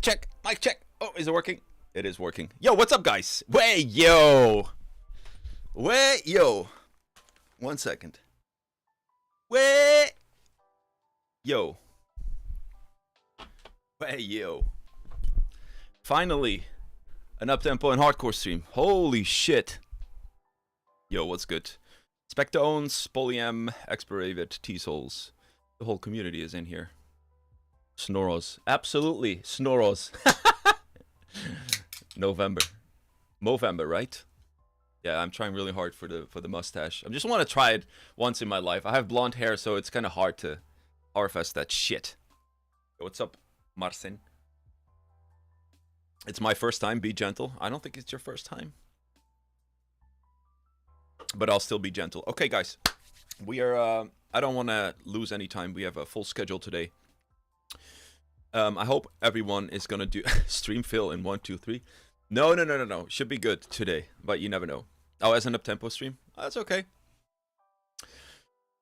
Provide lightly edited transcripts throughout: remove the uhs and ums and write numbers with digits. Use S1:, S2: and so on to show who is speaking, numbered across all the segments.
S1: check, mic check. Oh, is it working? It is working. Yo, what's up, guys? Wait, yo. 1 second. Wait, yo. Finally, an up-tempo and hardcore stream. Holy shit. Yo, what's good? Spectre owns, Polyam, Exploravid, T-Souls. The whole community is in here. Snoros. Absolutely, Snoros. Movember, right? Yeah, I'm trying really hard for the mustache. I just want to try it once in my life. I have blonde hair, so it's kind of hard to harvest that shit. What's up, Marcin? It's my first time. Be gentle. I don't think it's your first time, but I'll still be gentle. Okay, guys, we are. I don't want to lose any time. We have a full schedule today. I hope everyone is gonna do stream fill in 1, 2, 3. No. Should be good today, but you never know. Oh, as an up-tempo stream, that's okay.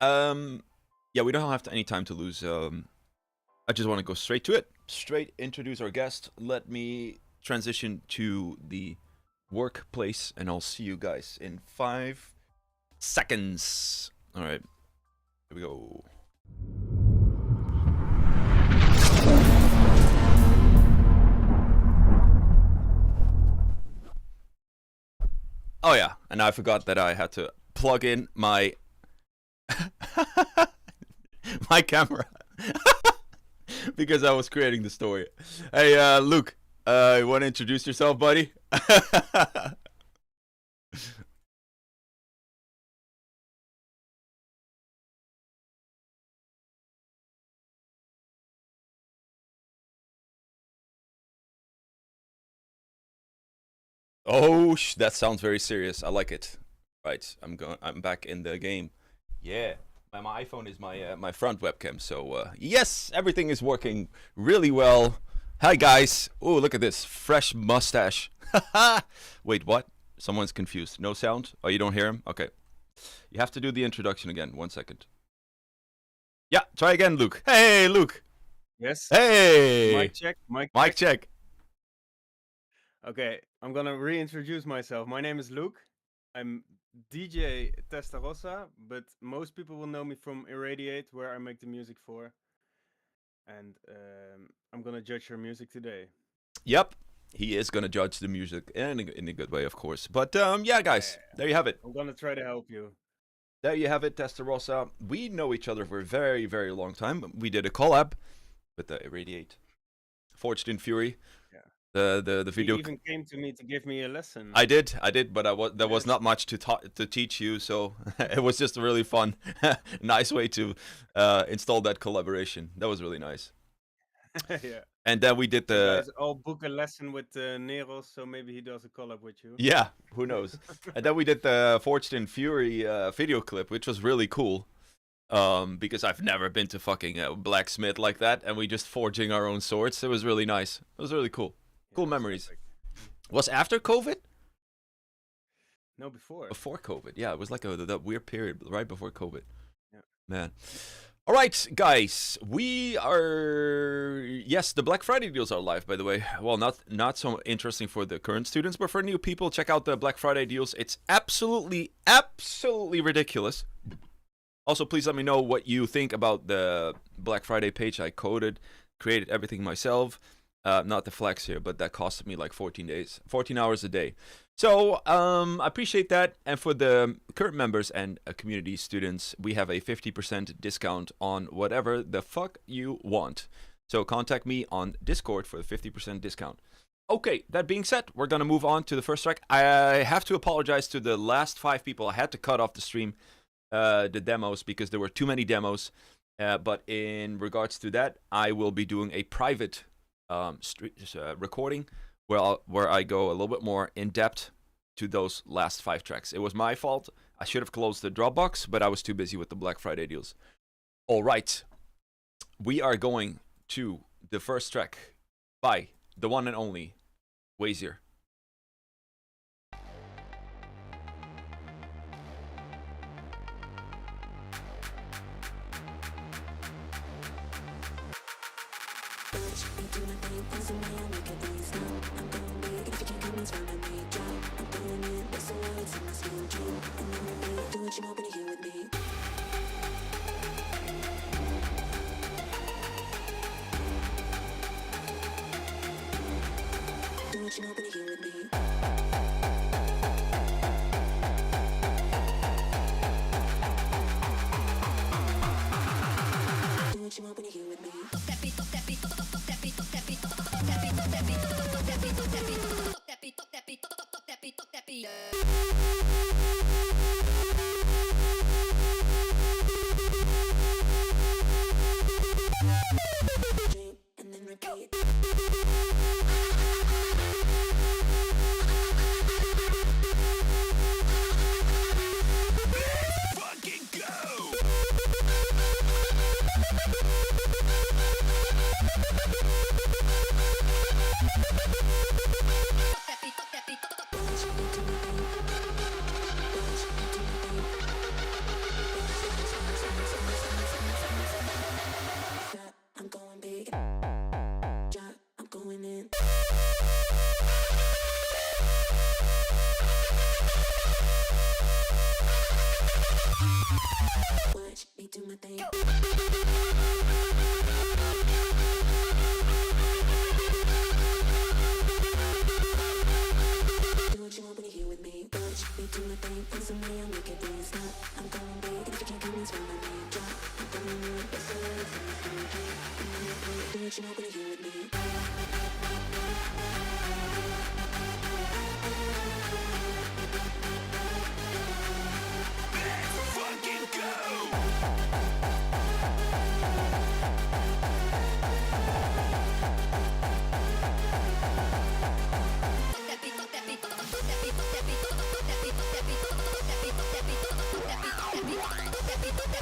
S1: Yeah, we don't have any time to lose. I just want to go straight to it. Straight introduce our guest. Let me transition to the workplace, and I'll see you guys in 5 seconds. All right, here we go. Oh yeah, and I forgot that I had to plug in my my camera because I was creating the story. Hey, Luke, you want to introduce yourself, buddy? Oh, that sounds very serious. I like it. Right, I'm back in the game. Yeah, my iPhone is my front webcam. So yes, everything is working really well. Hi guys. Oh, look at this fresh mustache. Wait, what? Someone's confused. No sound? Oh, you don't hear him? Okay. You have to do the introduction again. 1 second. Yeah, try again, Luke. Hey, Luke.
S2: Yes.
S1: Hey.
S2: Mic check.
S1: Mic check.
S2: Okay, I'm gonna reintroduce myself. My name is Luke. I'm DJ Testarossa, but most people will know me from IRRADIATE, where I make the music for. And I'm gonna judge your music today.
S1: Yep, he is gonna judge the music in a good way, of course. But yeah, guys, there you have it.
S2: I'm gonna try to help you.
S1: There you have it, Testarossa. We know each other for a very, very long time. We did a collab with the IRRADIATE, Forged in Fury.
S2: Yeah.
S1: The video.
S2: You even came to me to give me a lesson.
S1: I did, but there was not much to teach you, so it was just a really fun, nice way to install that collaboration. That was really nice.
S2: Yeah.
S1: And then we did the.
S2: You guys all book a lesson with Neros, so maybe he does a collab with you.
S1: Yeah, who knows? And then we did the Forged in Fury video clip, which was really cool. Because I've never been to fucking blacksmith like that, and we just forging our own swords. It was really nice. It was really cool. Cool memories. Was after COVID?
S2: No, before.
S1: Before COVID. Yeah, it was like that weird period right before COVID.
S2: Yeah.
S1: Man. All right, guys. We are... Yes, the Black Friday deals are live, by the way. Well, not so interesting for the current students, but for new people, check out the Black Friday deals. It's absolutely ridiculous. Also, please let me know what you think about the Black Friday page. I created everything myself. Not the flex here, but that costed me like 14 hours a day. So I appreciate that. And for the current members and community students, we have a 50% discount on whatever the fuck you want. So contact me on Discord for the 50% discount. Okay, that being said, we're going to move on to the first track. I have to apologize to the last 5 people. I had to cut off the stream, the demos, because there were too many demos. But in regards to that, I will be doing a private recording where I go a little bit more in depth to those last 5 tracks. It was my fault. I should have closed the Dropbox, but I was too busy with the Black Friday deals. All right, we are going to the first track by the one and only Wazier.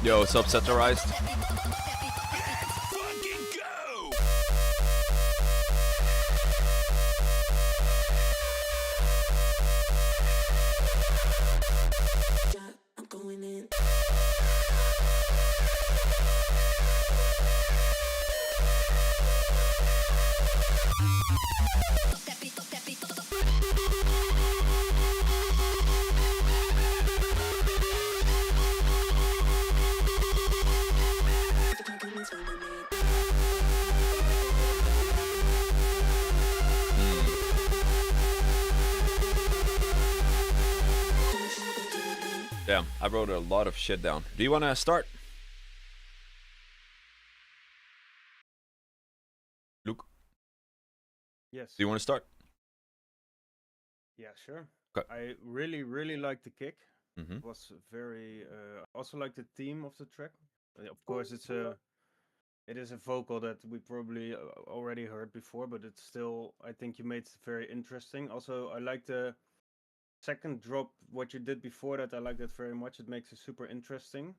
S1: Yo, subsetorized. Damn, I wrote a lot of shit down. Do you want to start? Luke?
S2: Yes.
S1: Do you want to start?
S2: Yeah, sure.
S1: Okay.
S2: I really liked the kick.
S1: Mm-hmm.
S2: It was very. I also like the theme of the track. Of course, it is a vocal that we probably already heard before, but it's still. I think you made it very interesting. Also, I like the second drop. What you did before that, I like that very much. It makes it super interesting.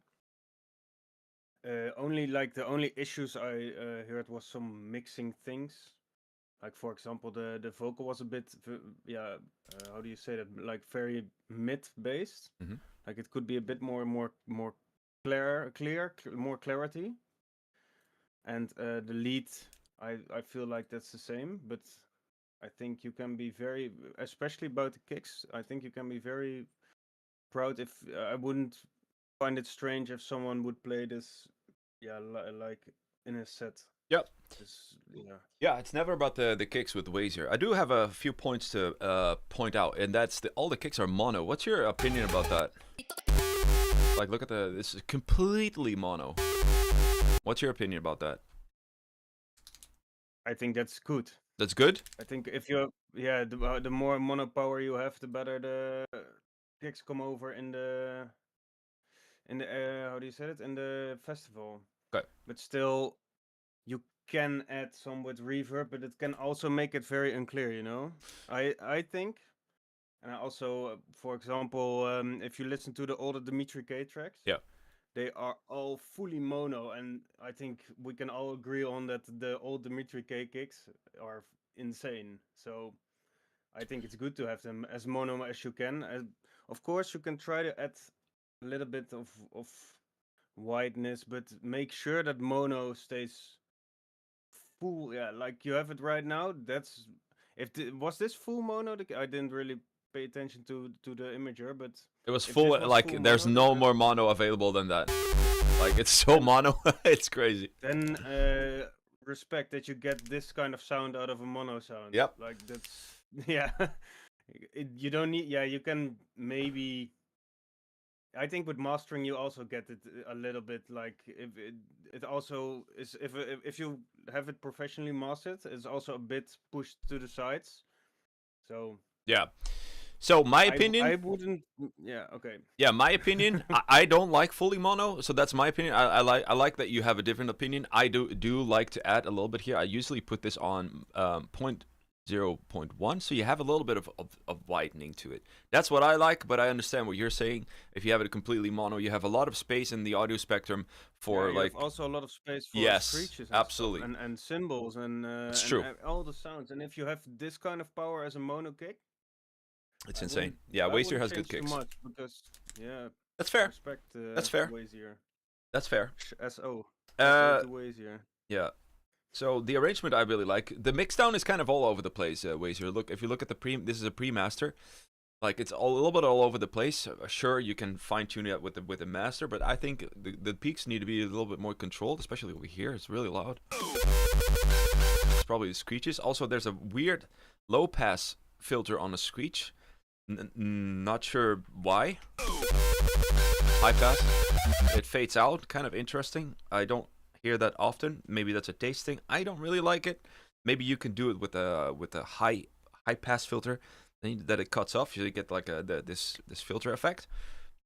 S2: Only like the only issues I heard was some mixing things. Like for example, the vocal was a bit, how do you say that? Like very mid based.
S1: Mm-hmm.
S2: Like it could be a bit more clear, more clarity. And the lead, I feel like that's the same, but I think you can be very, especially about the kicks. I think you can be very proud. If I wouldn't find it strange if someone would play this, like in a set.
S1: Yep.
S2: Yeah.
S1: Yeah, it's never about the kicks with Wazier. I do have a few points to point out, and that's all the kicks are mono. What's your opinion about that? Like, look at this is completely mono. What's your opinion about that?
S2: I think that's good.
S1: That's good?
S2: I think if you, the more mono power you have, the better the kicks come over in the how do you say it, in the festival.
S1: Okay.
S2: But still, you can add some with reverb, but it can also make it very unclear. You know, I think, and I also, for example, if you listen to the older Dimitri K tracks,
S1: Yeah.
S2: they are all fully mono, and I think we can all agree on that the old Dimitri K kicks are insane. So I think it's good to have them as mono as you can. Of course, you can try to add a little bit of wideness, but make sure that mono stays full, yeah, like you have it right now. That's was this full mono? I didn't really pay attention to the imager, but
S1: It was
S2: if
S1: full.
S2: this was
S1: Like
S2: full
S1: there's
S2: mono,
S1: no more mono available than that. Like it's so
S2: then
S1: mono. It's crazy.
S2: then respect that you get this kind of sound out of a mono sound.
S1: Yep.
S2: Like that's yeah. You don't need, yeah, you can maybe, I think with mastering you also get it a little bit, like if it also is, if you have it professionally mastered, it's also a bit pushed to the sides. So
S1: Yeah. So my opinion.
S2: I wouldn't. Yeah. Okay.
S1: Yeah, my opinion. I don't like fully mono, so that's my opinion. I like that you have a different opinion. I do like to add a little bit here. I usually put this on 0.1, so you have a little bit of widening to it. That's what I like, but I understand what you're saying. If you have it completely mono, you have a lot of space in the audio spectrum for
S2: you
S1: like
S2: have also a lot of space for
S1: yes,
S2: screeches and
S1: absolutely,
S2: stuff, and cymbals
S1: it's
S2: and
S1: true.
S2: all the sounds. And if you have this kind of power as a mono kick,
S1: It's
S2: I
S1: insane.
S2: wouldn't-
S1: Yeah,
S2: I
S1: Wazier
S2: wouldn't
S1: has good
S2: change
S1: kicks.
S2: too much because yeah,
S1: That's fair.
S2: respect.
S1: That's fair.
S2: Wazier.
S1: That's fair.
S2: SO.
S1: Uh,
S2: to Wazier.
S1: Yeah. So the arrangement I really like. The mixdown is kind of all over the place, Wazier. Look, if you look at the this is a pre-master. Like it's a little bit all over the place. Sure, you can fine tune it with the master, but I think the peaks need to be a little bit more controlled, especially over here. It's really loud. It's probably the screeches. Also, there's a weird low pass filter on the screech. Not sure why. High pass. It fades out. Kind of interesting. I don't hear that often. Maybe that's a taste thing. I don't really like it. Maybe you can do it with a high pass filter. That it cuts off, you get like this filter effect.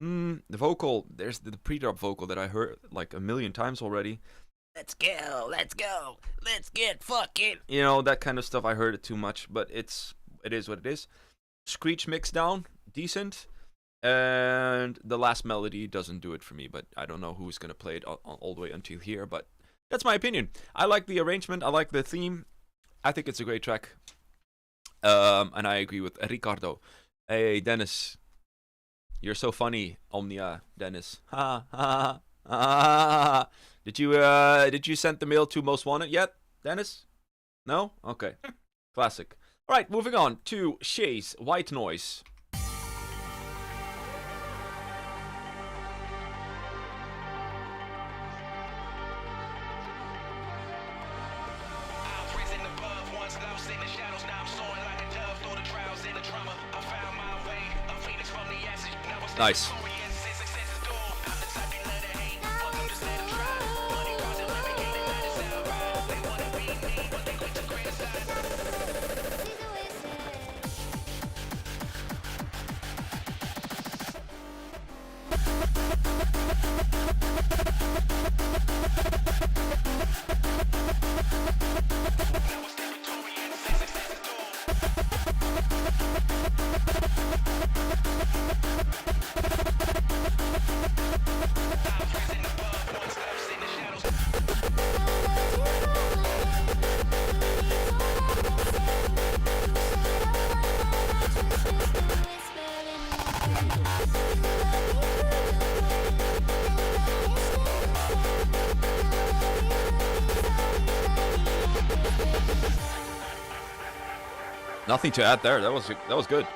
S1: The vocal, there's the pre-drop vocal that I heard like a million times already. Let's go, let's get fucking. You know, that kind of stuff. I heard it too much, but it is what it is. Screech mix down, decent. And the last melody doesn't do it for me, but I don't know who's gonna play it all the way until here. But that's my opinion. I like the arrangement. I like the theme. I think it's a great track. And I agree with Ricardo. Hey, Dennis. You're so funny, Omnia, Dennis. Ha ha ha. Did you send the mail to Most Wanted yet, Dennis? No? Okay. Classic. Alright, moving on to Shay's White Noise. Nice. Nothing to add there. That was good.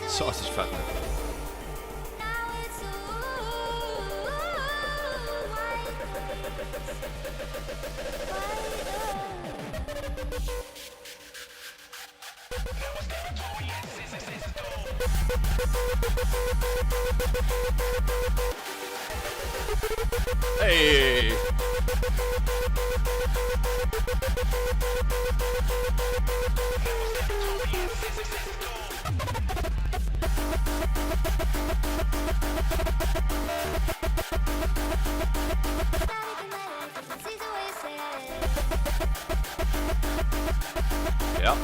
S1: Sausage fat man. Hey. Yeah.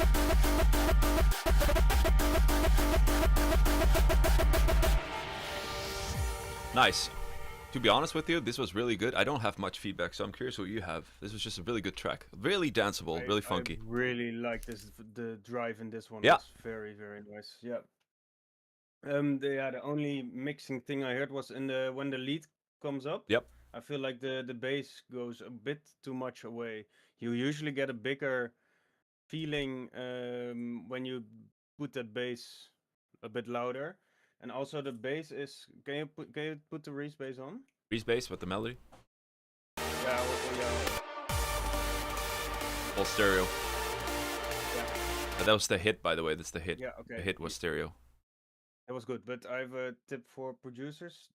S1: Nice. To be honest with you, this was really good. I don't have much feedback, so I'm curious what you have. This was just a really good track. Really danceable, really funky.
S2: I really like this. The drive in this one
S1: Yeah.
S2: was very, very nice. Yeah. The only mixing thing I heard was in the when the lead comes up.
S1: Yep.
S2: I feel like the bass goes a bit too much away. You usually get a bigger feeling when you put that bass a bit louder. And also the bass is. Can you put the Reese bass on?
S1: Reese bass with the melody.
S2: Yeah. Yeah.
S1: Full stereo.
S2: Yeah.
S1: That was the hit, by the way. That's the hit.
S2: Yeah. Okay.
S1: The hit was stereo.
S2: That was good, but I have a tip for producers,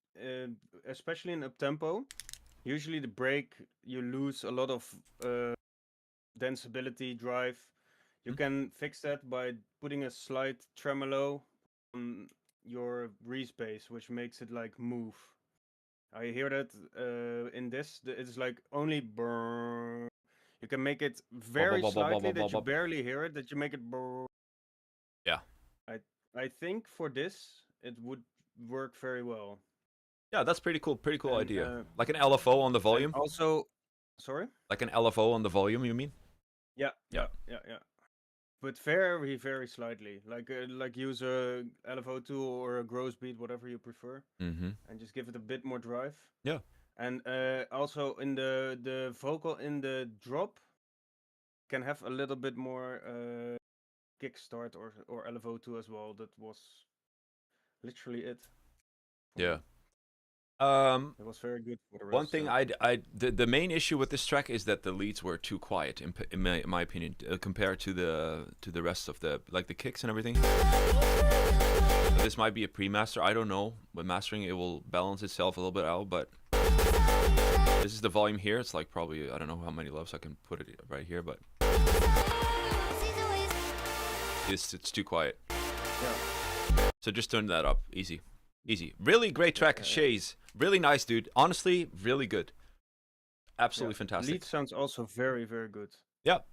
S2: especially in uptempo. Usually the break, you lose a lot of danceability, drive. You can fix that by putting a slight tremolo on your Reese bass, which makes it like move. I hear that in this, it's like only brrr. You can make it very slightly that you barely hear it, that you make it brrr.
S1: Yeah.
S2: I think for this it would work very well.
S1: Yeah, that's pretty cool. Pretty cool idea. Like an LFO on the volume.
S2: Also, sorry.
S1: Like an LFO on the volume, you mean?
S2: Yeah. But very, very slightly. Like use a LFO tool or a gross beat, whatever you prefer, and just give it a bit more drive.
S1: Yeah.
S2: And also in the vocal in the drop can have a little bit more kickstart or LFO2 as well. That was literally it.
S1: Yeah.
S2: It was very good for the rest.
S1: One thing the main issue with this track is that the leads were too quiet in my opinion compared to the rest of the the kicks and everything. This might be a pre-master. I don't know. With mastering, it will balance itself a little bit out, but this is the volume here. It's like probably, I don't know how many levels I can put it right here, but it's too quiet.
S2: Yeah.
S1: So just turn that up. Easy. Really great track, Shays. Really nice, dude. Honestly, really good. Absolutely fantastic.
S2: Lead sounds also very, very good.
S1: Yep.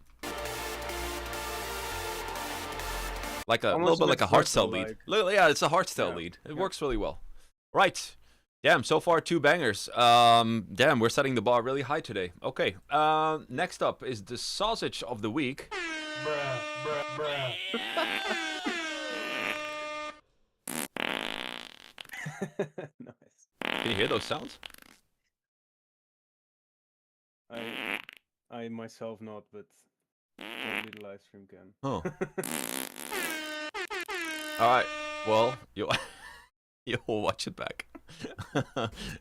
S1: Like a little bit like a Hardstyle lead. Yeah, it's a Hardstyle lead. It works really well. Right. Damn, so far 2 bangers. Damn, we're setting the bar really high today. Okay. Next up is the sausage of the week.
S2: Bruh. Nice.
S1: Can you hear those sounds?
S2: I myself not, but only the live stream can.
S1: Oh. Alright. Well, you'll watch it back.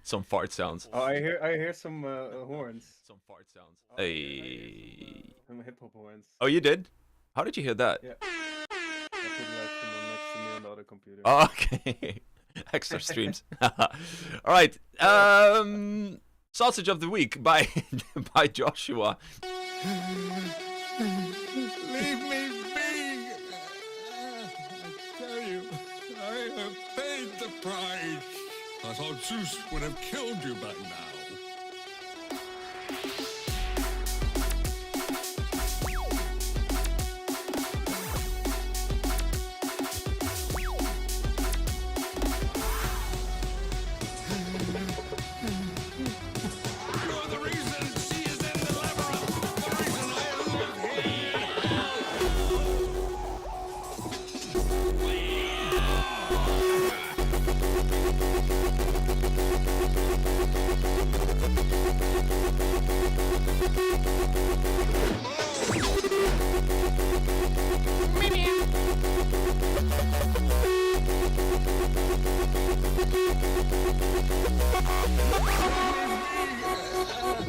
S1: Some fart sounds.
S2: Oh, I hear some horns.
S1: Some fart sounds.
S2: Oh,
S1: Hey.
S2: Some hip hop horns.
S1: Oh, you did? How did you hear that?
S2: Yeah. I put the live stream on next to me on the other computer.
S1: Oh, okay. Extra streams. All right. Sausage of the week by Joshua.
S3: Leave me be! I tell you, I have paid the price. I thought Zeus would have killed you by now.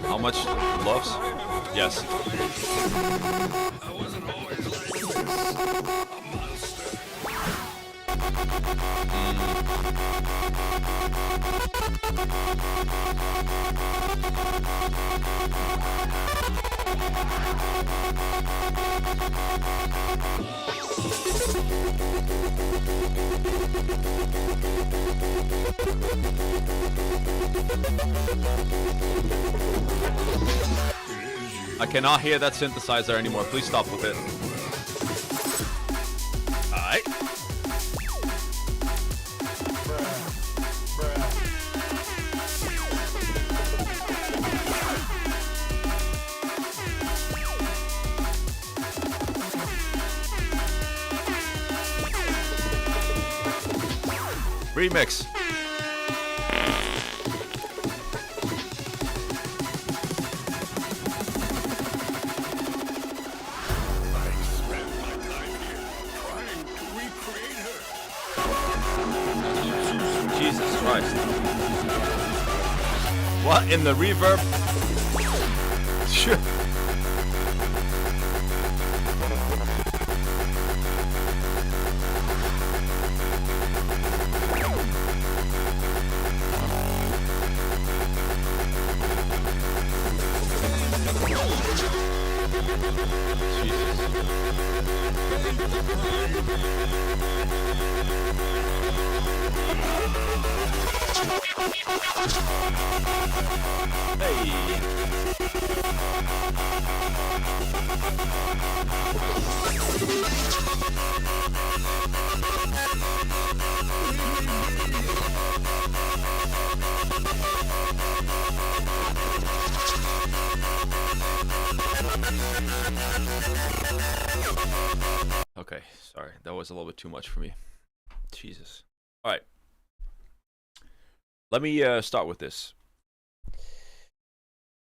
S1: How much loves? Yes.
S3: I wasn't always like this. A monster.
S1: I cannot hear that synthesizer anymore. Please stop with it. Alright. Remix. Jesus Christ. What in the reverb? Sure. Okay, sorry, that was a little bit too much for me. Jesus. All right. Let me start with this.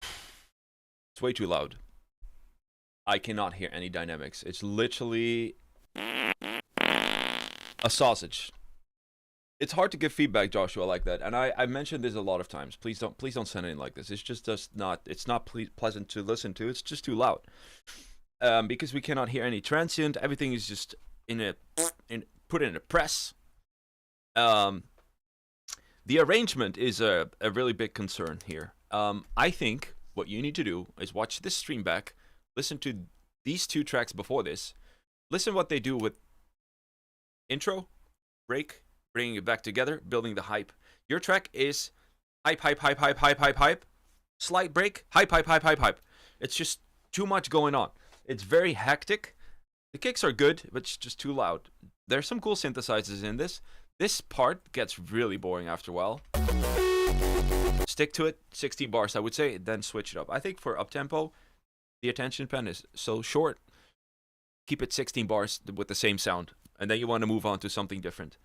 S1: It's way too loud. I cannot hear any dynamics. It's literally a sausage. It's hard to give feedback, Joshua, like that. And I mentioned this a lot of times. Please don't send it in like this. It's just not. It's not pleasant to listen to. It's just too loud. Because we cannot hear any transient. Everything is just put in a press. The arrangement is a really big concern here. I think what you need to do is watch this stream back, listen to these two tracks before this, listen what they do with intro, break, bringing it back together, building the hype. Your track is hype, hype, hype, hype, hype, hype, hype, slight break, hype, hype, hype, hype, hype. It's just too much going on. It's very hectic. The kicks are good, but it's just too loud. There's some cool synthesizers in this. This part gets really boring after a while. Stick to it, 16 bars I would say, then switch it up. I think for uptempo, the attention span is so short. Keep it 16 bars with the same sound, and then you want to move on to something different.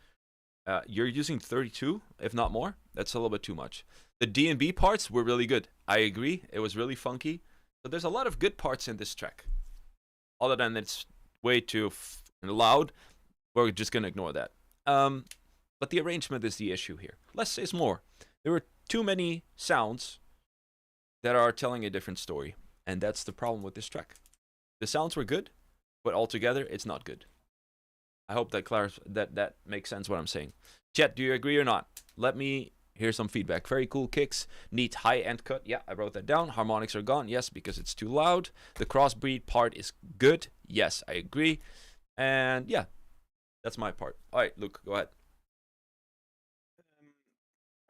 S1: You're using 32, if not more. That's a little bit too much. The D&B parts were really good. I agree, it was really funky. So there's a lot of good parts in this track. Other than it's way too loud, we're just going to ignore that. But the arrangement is the issue here. Less is more. There were too many sounds that are telling a different story. And that's the problem with this track. The sounds were good, but altogether, it's not good. I hope that makes sense what I'm saying. Chat, do you agree or not? Let me hear some feedback. Very cool kicks. Neat high-end cut. Yeah, I wrote that down. Harmonics are gone. Yes, because it's too loud. The crossbreed part is good. Yes, I agree. And yeah, that's my part. All right, Luke, go ahead.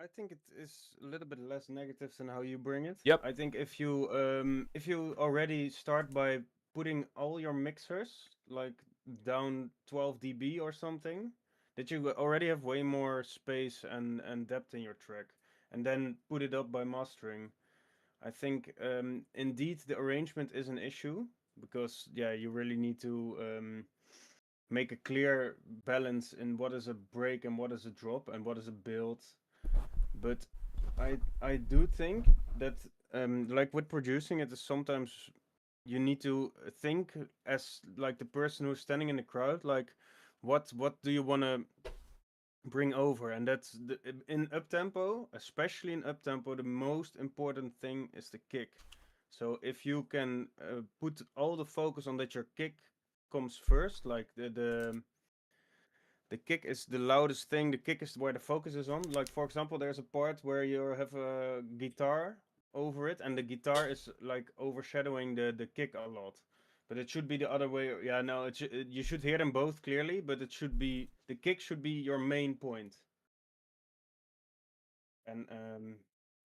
S2: I think it is a little bit less negative than how you bring it.
S1: Yep.
S2: I think if you already start by putting all your mixers like down 12 dB or something, that you already have way more space and depth in your track, and then put it up by mastering. I think indeed the arrangement is an issue, because yeah, you really need to make a clear balance in what is a break and what is a drop and what is a build. But I do think that like with producing it, is sometimes you need to think as like the person who's standing in the crowd, like what do you want to bring over? And that's in uptempo, especially in uptempo, the most important thing is the kick. So if you can put all the focus on that your kick comes first, like the kick is the loudest thing. The kick is where the focus is on. Like, for example, there's a part where you have a guitar over it, and the guitar is like overshadowing the kick a lot. But it should be the other way. Yeah, no, you should hear them both clearly, but it should be, the kick should be your main point. And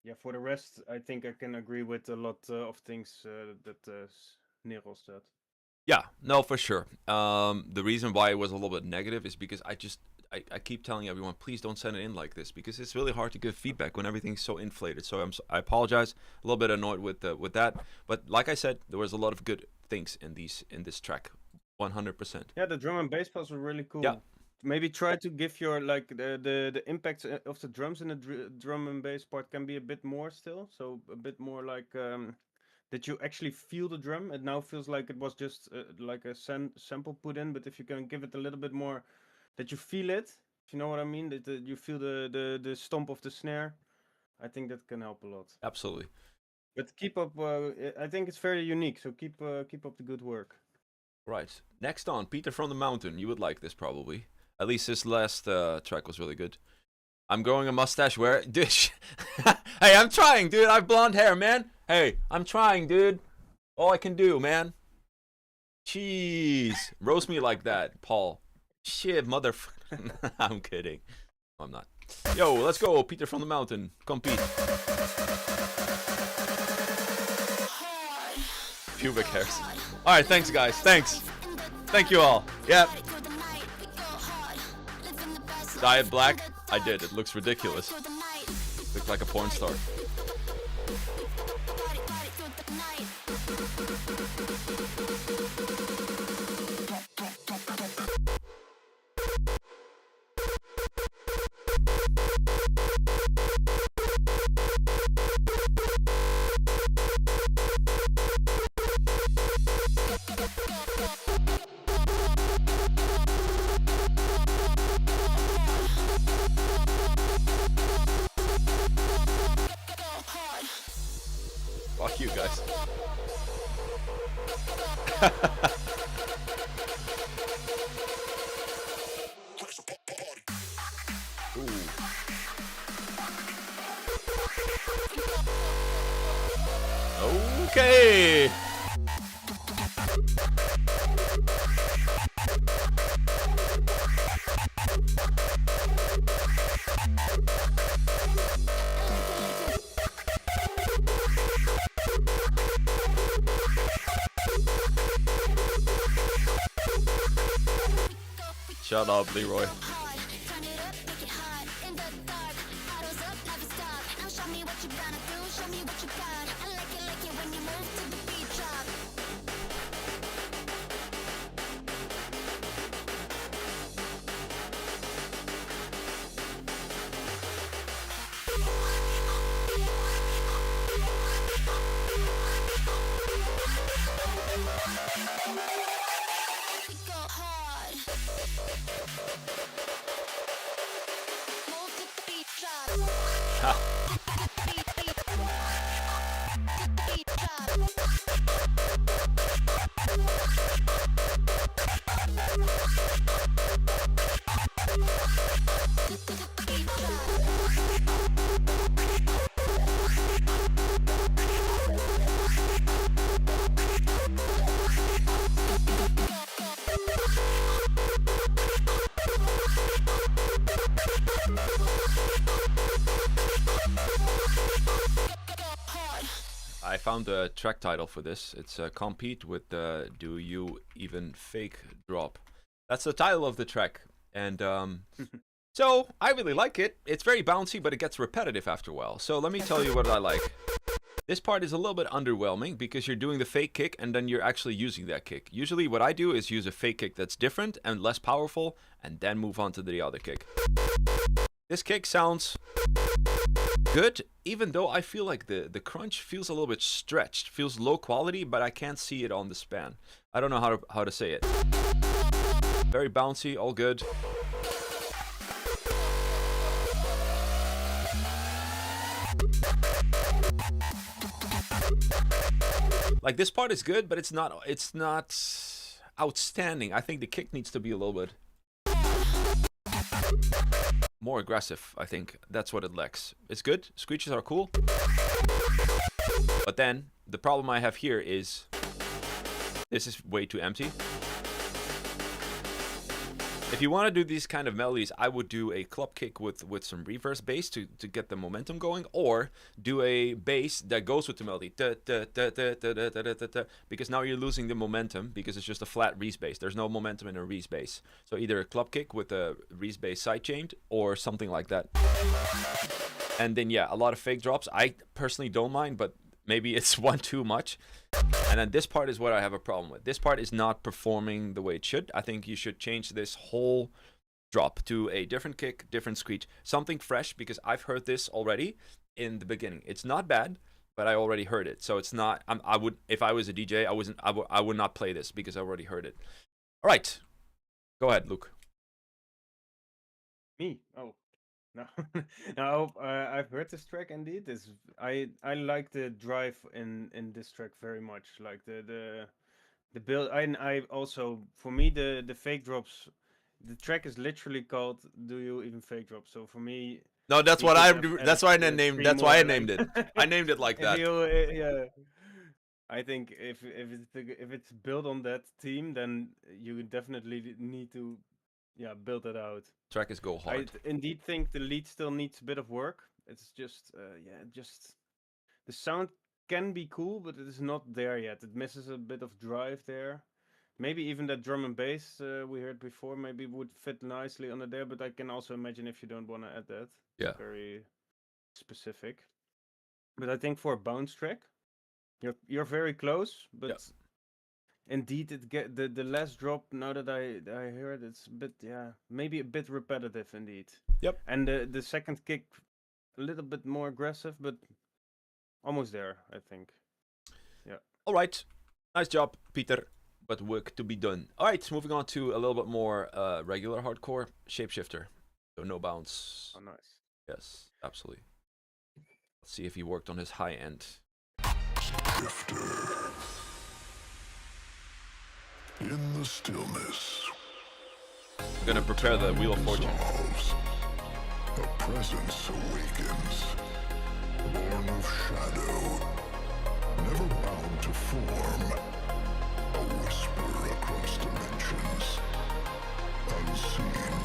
S2: yeah, for the rest, I think I can agree with a lot of things that Nero said.
S1: Yeah, no, for sure. The reason why it was a little bit negative is because I keep telling everyone, please don't send it in like this, because it's really hard to give feedback when everything's so inflated. So I apologize, a little bit annoyed with that. But like I said, there was a lot of good things in this track, 100%.
S2: Yeah, the drum and bass parts were really cool.
S1: Yeah,
S2: maybe try to give your like the impact of the drums in the drum and bass part can be a bit more still, so a bit more like that you actually feel the drum. It now feels like it was just like a sample put in, but if you can give it a little bit more, that you feel it, if you know what I mean, that you feel the stomp of the snare, I think that can help a lot.
S1: Absolutely.
S2: But keep up. I think it's very unique, so keep up the good work.
S1: Right. Next on, Peter from the Mountain. You would like this probably. At least his last track was really good. I'm growing a mustache where... Dude, hey, I'm trying, dude. I have blonde hair, man. Hey, I'm trying, dude. All I can do, man. Jeez. Roast me like that, Paul. Shit, motherfucker. I'm kidding. I'm not. Yo, let's go, Peter from the Mountain. Compete. Pubic hairs. Alright, thanks, guys. Thanks. Thank you all. Yep. Dye it black? I did. It looks ridiculous. Looks like a porn star. Fuck you guys. Okay. Shut up, Leroy. I found the track title for this. It's Compete with Do You Even Fake Drop. That's the title of the track. And so I really like it. It's very bouncy, but it gets repetitive after a while. So let me tell you what I like. This part is a little bit underwhelming because you're doing the fake kick and then you're actually using that kick. Usually what I do is use a fake kick that's different and less powerful and then move on to the other kick. This kick sounds good, even though I feel like the crunch feels a little bit stretched. Feels low quality, but I can't see it on the span. I don't know how to say it. Very bouncy, all good. Like this part is good, but it's not outstanding. I think the kick needs to be a little bit more aggressive. I think that's what it lacks. It's good. Screeches are cool. But then the problem I have here is this is way too empty. If you want to do these kind of melodies, I would do a club kick with some reverse bass to get the momentum going, or do a bass that goes with the melody. Because now you're losing the momentum because it's just a flat Reese bass. There's no momentum in a Reese bass. So either a club kick with a Reese bass sidechained or something like that. And then yeah, a lot of fake drops. I personally don't mind, but maybe it's one too much. And then this part is what I have a problem with. This part is not performing the way it should. I think you should change this whole drop to a different kick, different screech, something fresh, because I've heard this already in the beginning. It's not bad, but I already heard it, so it's not. I would, if I was a DJ, I would not play this because I already heard it. All right, go ahead, Luke.
S2: Me? Oh, no. No, I've heard this track indeed. I like the drive in this track very much. Like the build. I also, for me, the fake drops. The track is literally called "Do You Even Fake Drop?" So for me,
S1: No, that's
S2: he
S1: what
S2: could
S1: I.
S2: have
S1: That's
S2: added,
S1: why I named.
S2: three
S1: That's why I
S2: more,
S1: named it. I named it like
S2: if
S1: that.
S2: you, yeah. I think if it's built on that theme, then you definitely need to, yeah, build it out.
S1: Track is go
S2: I
S1: hard.
S2: indeed think the lead still needs a bit of work. It's just, yeah, just the sound can be cool, but it is not there yet. It misses a bit of drive there. Maybe even that drum and bass we heard before maybe would fit nicely under there, but I can also imagine if you don't want to add that.
S1: Yeah.
S2: It's very specific. But I think for a bounce track, you're very close, but
S1: Yeah.
S2: indeed it get the last drop. Now that I hear it, it's a bit, yeah, maybe a bit repetitive indeed.
S1: Yep.
S2: And the second kick a little bit more aggressive, but almost there, I think. Yeah.
S1: All right, nice job, Peter. But work to be done. All right, moving on to a little bit more regular hardcore, Shapeshifter. So no bounce.
S2: Oh, nice.
S1: Yes, absolutely. Let's see if he worked on his high end.
S3: Shifter. In the stillness.
S1: I'm gonna prepare the Wheel of Fortune.
S3: Dissolves. A presence awakens. Born of shadow. Never bound to form. A whisper across dimensions. Unseen.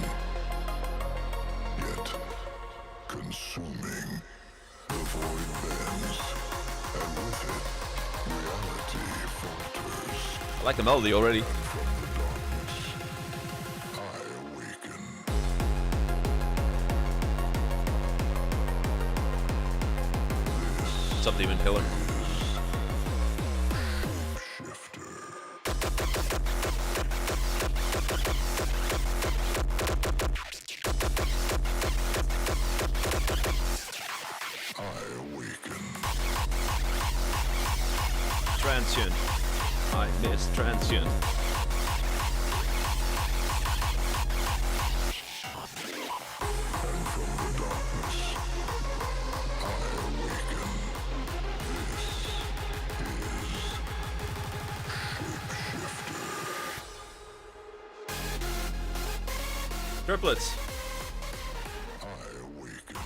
S3: Yet consuming. The void bends. And with it, reality falters.
S1: I like the melody already.
S3: From the darkness, I awaken. This
S1: Something even killer.
S3: shifter. I awaken.
S1: Transient. I miss Transient.
S3: And from the darkness, I awaken. This is Shapeshifter.
S1: Triplets.
S3: I awaken.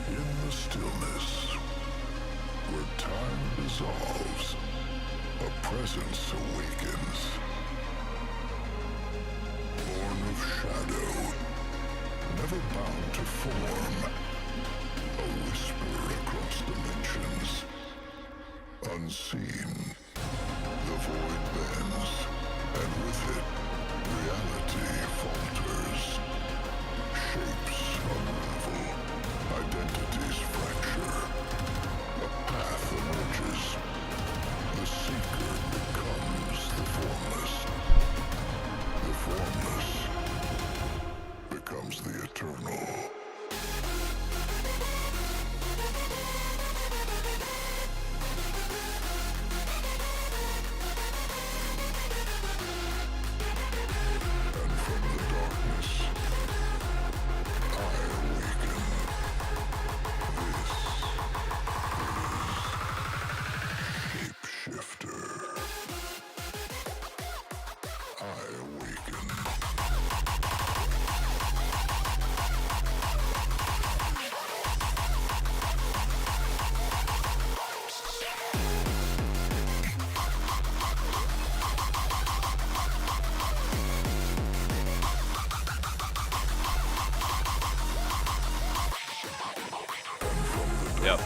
S3: In the stillness, where time dissolves, a presence awakens. Born of shadow, never bound to form. A whisper across dimensions. Unseen, the void bends, and with it, reality falters. Shapes unravel, identities fracture. A path emerges. The seeker becomes the formless. The formless becomes the eternal. And from the darkness,
S1: Yep.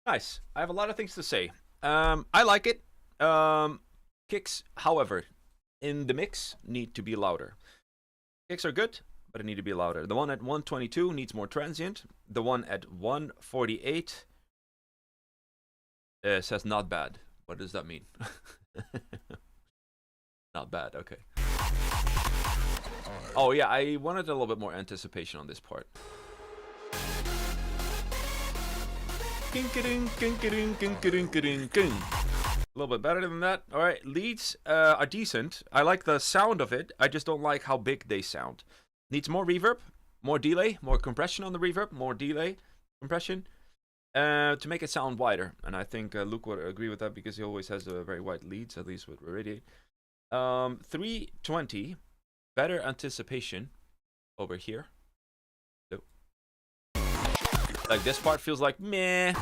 S1: Nice. I have a lot of things to say. I like it. Kicks, however, in the mix need to be louder. Kicks are good, but it need to be louder. The one at 122 needs more transient. The one at 148 says not bad. What does that mean? Not bad, okay. Oh yeah, I wanted a little bit more anticipation on this part. A little bit better than that. All right, leads are decent. I like the sound of it. I just don't like how big they sound. Needs more reverb, more delay, more compression on the reverb, more delay, compression, to make it sound wider. And I think Luke would agree with that because he always has very wide leads, at least with IRRADIATE. 320, better anticipation over here. Nope. Like this part feels like meh.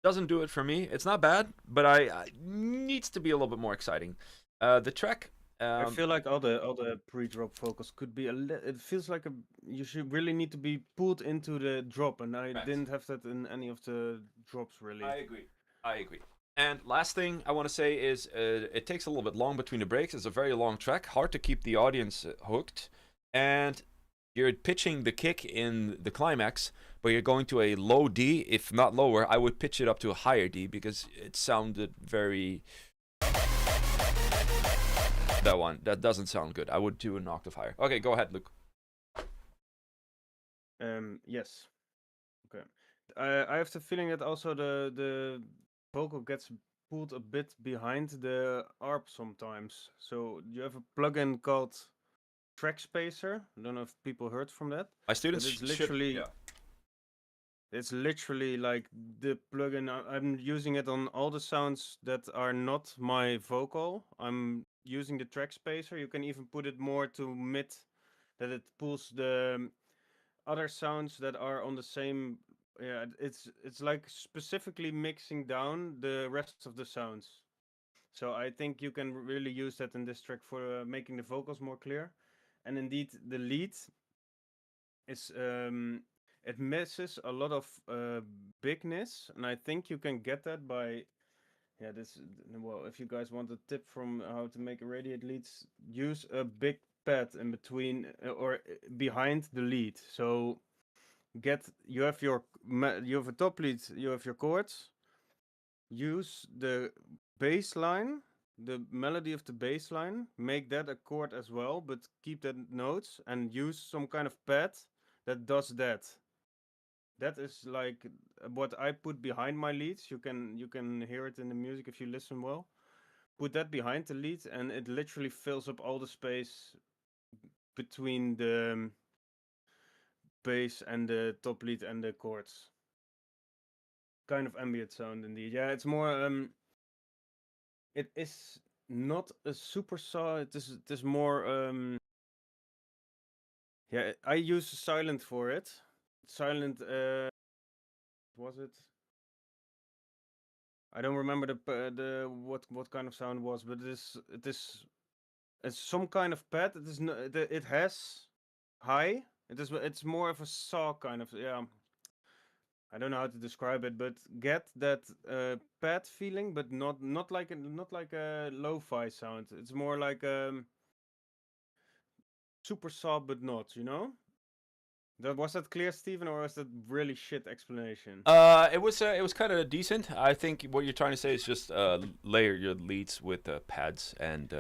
S1: Doesn't do it for me. It's not bad, but I needs to be a little bit more exciting. The track.
S2: I feel like all the pre-drop vocals could be it feels like you should really need to be pulled into the drop, and I didn't have that in any of the drops really.
S1: I agree. And last thing I want to say is it takes a little bit long between the breaks. It's a very long track, hard to keep the audience hooked, and you're pitching the kick in the climax, but you're going to a low D, if not lower. I would pitch it up to a higher D because it sounded very... That doesn't sound good. I would do an octave higher. Okay, go ahead, Luke.
S2: Yes. Okay. I have the feeling that also the vocal gets pulled a bit behind the ARP sometimes. So you have a plugin called Track Spacer. I don't know if people heard from that.
S1: My students
S2: it's literally
S1: should, yeah.
S2: It's literally like the plugin. I'm using it on all the sounds that are not my vocal. I'm using the track spacer. You can even put it more to mid, that it pulls the other sounds that are on the same. Yeah, it's like specifically mixing down the rest of the sounds. So I think you can really use that in this track for making the vocals more clear. And indeed, the lead is it misses a lot of bigness, and I think you can get that by, yeah, well, if you guys want a tip from how to make IRRADIATE leads, use a big pad in between or behind the lead. So you have a top lead, you have your chords, use the bass line, the melody of the bass line, make that a chord as well, but keep that notes and use some kind of pad that does that. That is like what I put behind my leads. You can hear it in the music if you listen well. Put that behind the lead, and it literally fills up all the space between the bass and the top lead and the chords. Kind of ambient sound indeed. Yeah, it's more it is not a super saw. It is more yeah, I use silent for it. Silent was it? I don't remember the what kind of sound it was, but it's some kind of pad. It has high. It's more of a saw kind of, yeah. I don't know how to describe it, but get that pad feeling, but not like a lo-fi sound. It's more like super saw, but not, you know. Was that clear, Steven, or was that really shit explanation?
S1: It was kind of decent. I think what you're trying to say is just layer your leads with pads and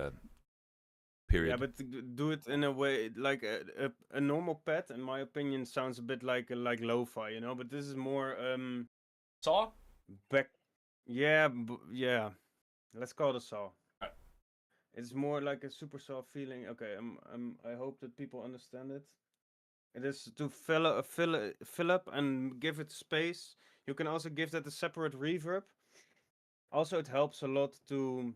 S1: period.
S2: Yeah, but do it in a way like a normal pet, in my opinion, sounds a bit like lo-fi, you know. But this is more
S1: Saw?
S2: back. Yeah, yeah. Let's call it a saw.
S1: Alright.
S2: It's more like a super saw feeling. Okay, I hope that people understand it. It is to fill up and give it space. You can also give that a separate reverb. Also, it helps a lot to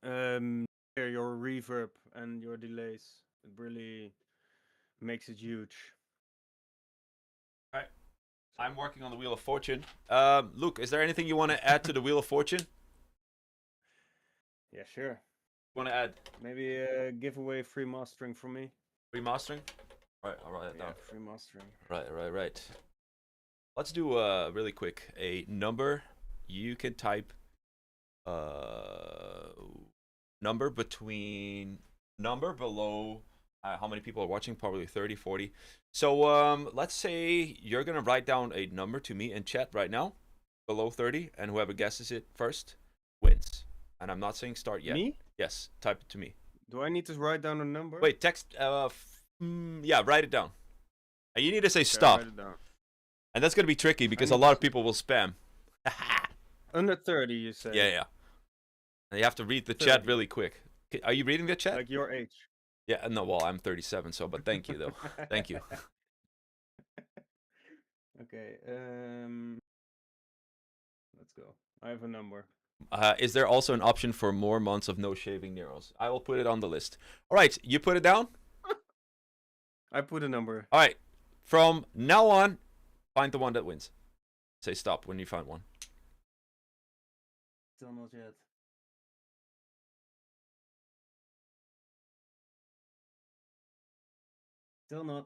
S2: hear your reverb and your delays. It really makes it huge.
S1: Alright. I'm working on the Wheel of Fortune. Luke, is there anything you want to add to the Wheel of Fortune?
S2: Yeah, sure.
S1: Want to add
S2: Maybe give away free mastering from me.
S1: remastering? Right, I'll write that
S2: Yeah,
S1: down.
S2: free mastering.
S1: Right. Let's do really quick a number. You can type number below how many people are watching, probably 30, 40. So let's say you're gonna write down a number to me in chat right now, below 30, and whoever guesses it first wins. And I'm not saying start yet.
S2: Me?
S1: Yes, type it to me.
S2: Do I need to write down a number?
S1: Wait, text. Yeah, write it down. And you need to say
S2: Okay,
S1: stop.
S2: write it down.
S1: And that's gonna be tricky because a
S2: need
S1: lot
S2: to
S1: of people will spam.
S2: Under 30, you say?
S1: Yeah. And you have to read the chat
S2: 30.
S1: really quick. Are you reading the chat?
S2: Like your age.
S1: Yeah, no, well, I'm 37, so, but thank you, though. Thank you.
S2: Okay, let's go. I have a number.
S1: Is there also an option for more months of no shaving Neros? I will put it on the list. All right, you put it down?
S2: I put a number.
S1: All right, from now on, find the one that wins. Say stop when you find one.
S2: Still not yet. Still not.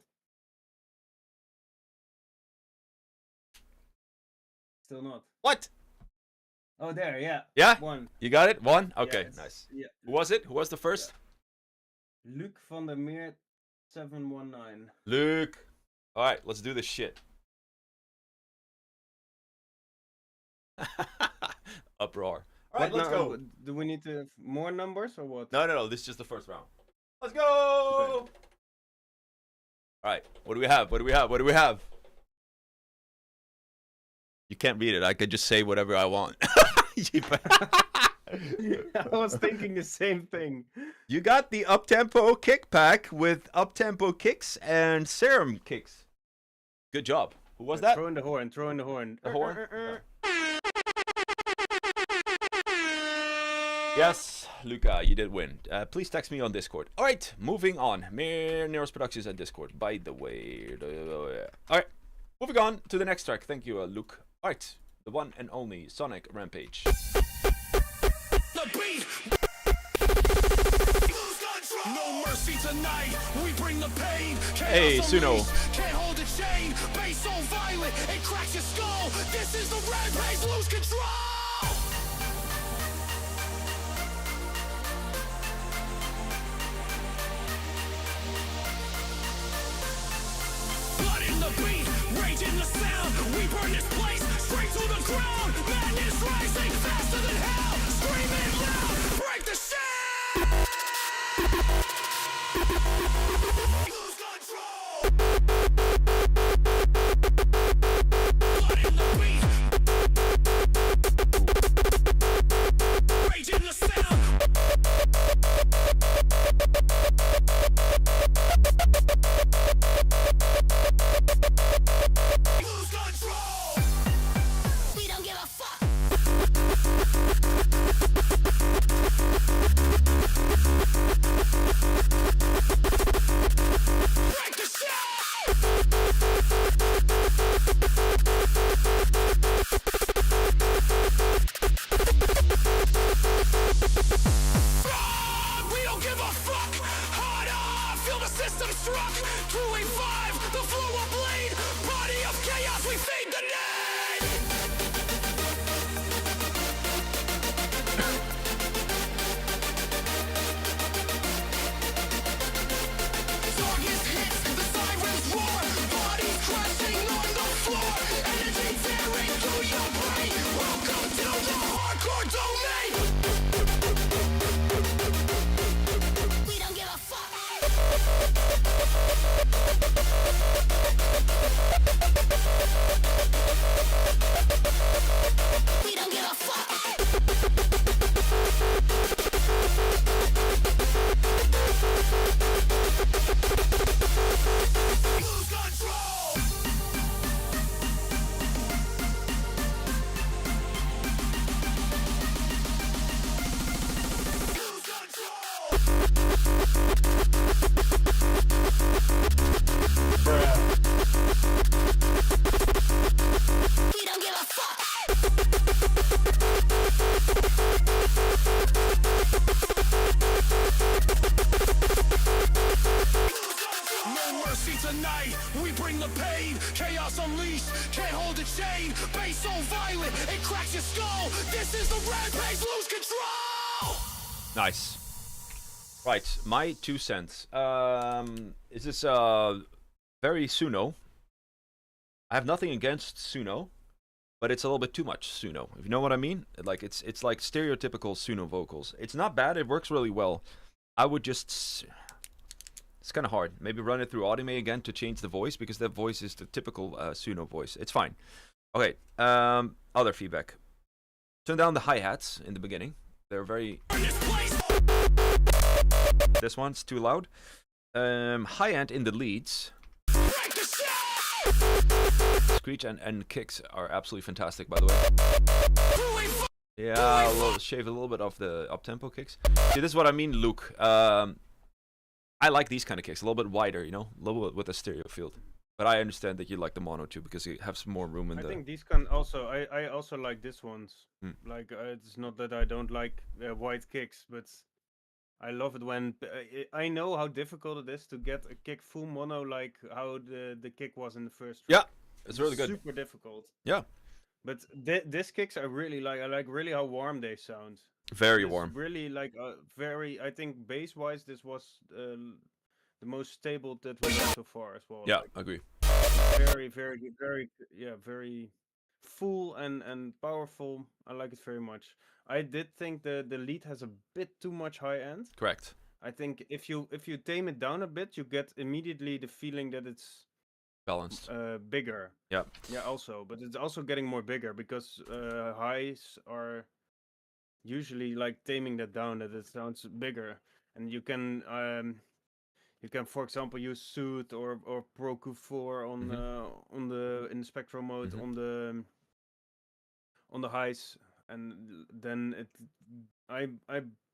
S2: Still not.
S1: What?
S2: Oh, there, yeah.
S1: Yeah?
S2: One.
S1: You got it? One?
S2: Yeah,
S1: Okay,
S2: it's-
S1: nice.
S2: Yeah.
S1: Who was it? Who was the first?
S2: Luc van der Meer 719.
S1: Luke. All right, let's do this shit. Uproar. All right,
S2: What
S1: let's
S2: now-
S1: go.
S2: Do we need to have more numbers or what?
S1: No, this is just the first round. Let's go! All right, what do we have? What do we have? You can't read it. I could just say whatever I want.
S2: I was thinking the same thing.
S1: You got the UPTEMPO kick pack with UPTEMPO kicks and serum kicks. Good job. Who was that?
S2: Throw in the horn, throw in the horn.
S1: The horn? Yes, Luca, you did win. Please text me on Discord. All right, moving on. Neros Productions and Discord, by the way. All right, moving on to the next track. Thank you, Luke. All right, the one and only Sonic Rampage.
S4: The beat. No mercy tonight. We bring the pain.
S1: Hey, Suno.
S4: Can't hold a chain. Bass so violent, it cracks your skull. This is the rampage. Lose control. Blood in the beat, rage in the sound. We burn this place straight to the ground. Madness rising faster than hell. Screaming loud, break the sound. Lose control. Blood in the beat, rage in the sound. Lose control. We don't give a fuck. cracks your skull. This is the rampage, lose control.
S1: Nice. Right, my 2 cents. Is this very Suno? I have nothing against Suno, but it's a little bit too much Suno. If you know what I mean? Like it's like stereotypical Suno vocals. It's not bad. It works really well. I would just. It's kind of hard. Maybe run it through Audime again to change the voice, because that voice is the typical Suno voice. It's fine. Okay. Other feedback. Turn down the hi-hats in the beginning. They're very. This one's too loud. High end in the leads. Screech and kicks are absolutely fantastic, by the way. Yeah, shave a little bit off the up-tempo kicks. See, this is what I mean, Luke. I like these kind of kicks, a little bit wider, you know, a little bit with a stereo field. But I understand that you like the mono too, because you have some more room in
S2: I
S1: the...
S2: think these can also. I also like this ones. Like it's not that I don't like wide kicks, but I love it when I know how difficult it is to get a kick full mono, like how the kick was in the first.
S1: Yeah, it's really good.
S2: Super difficult.
S1: Yeah.
S2: But this kicks I really like. I like really how warm they sound.
S1: Very
S2: It's
S1: warm.
S2: really like very. I think bass wise, this was the most stable that we had so far as well.
S1: Yeah,
S2: Like,
S1: agree.
S2: very, very, very full and powerful. I like it very much. I did think the lead has a bit too much high end.
S1: Correct.
S2: I think if you tame it down a bit, you get immediately the feeling that it's
S1: Balanced.
S2: bigger.
S1: Yeah.
S2: Yeah, also, but it's also getting more bigger because highs are usually like taming that down, that it sounds bigger, and you can for example use Soothe or Pro Q4 on the in the spectral mode on the highs, and then I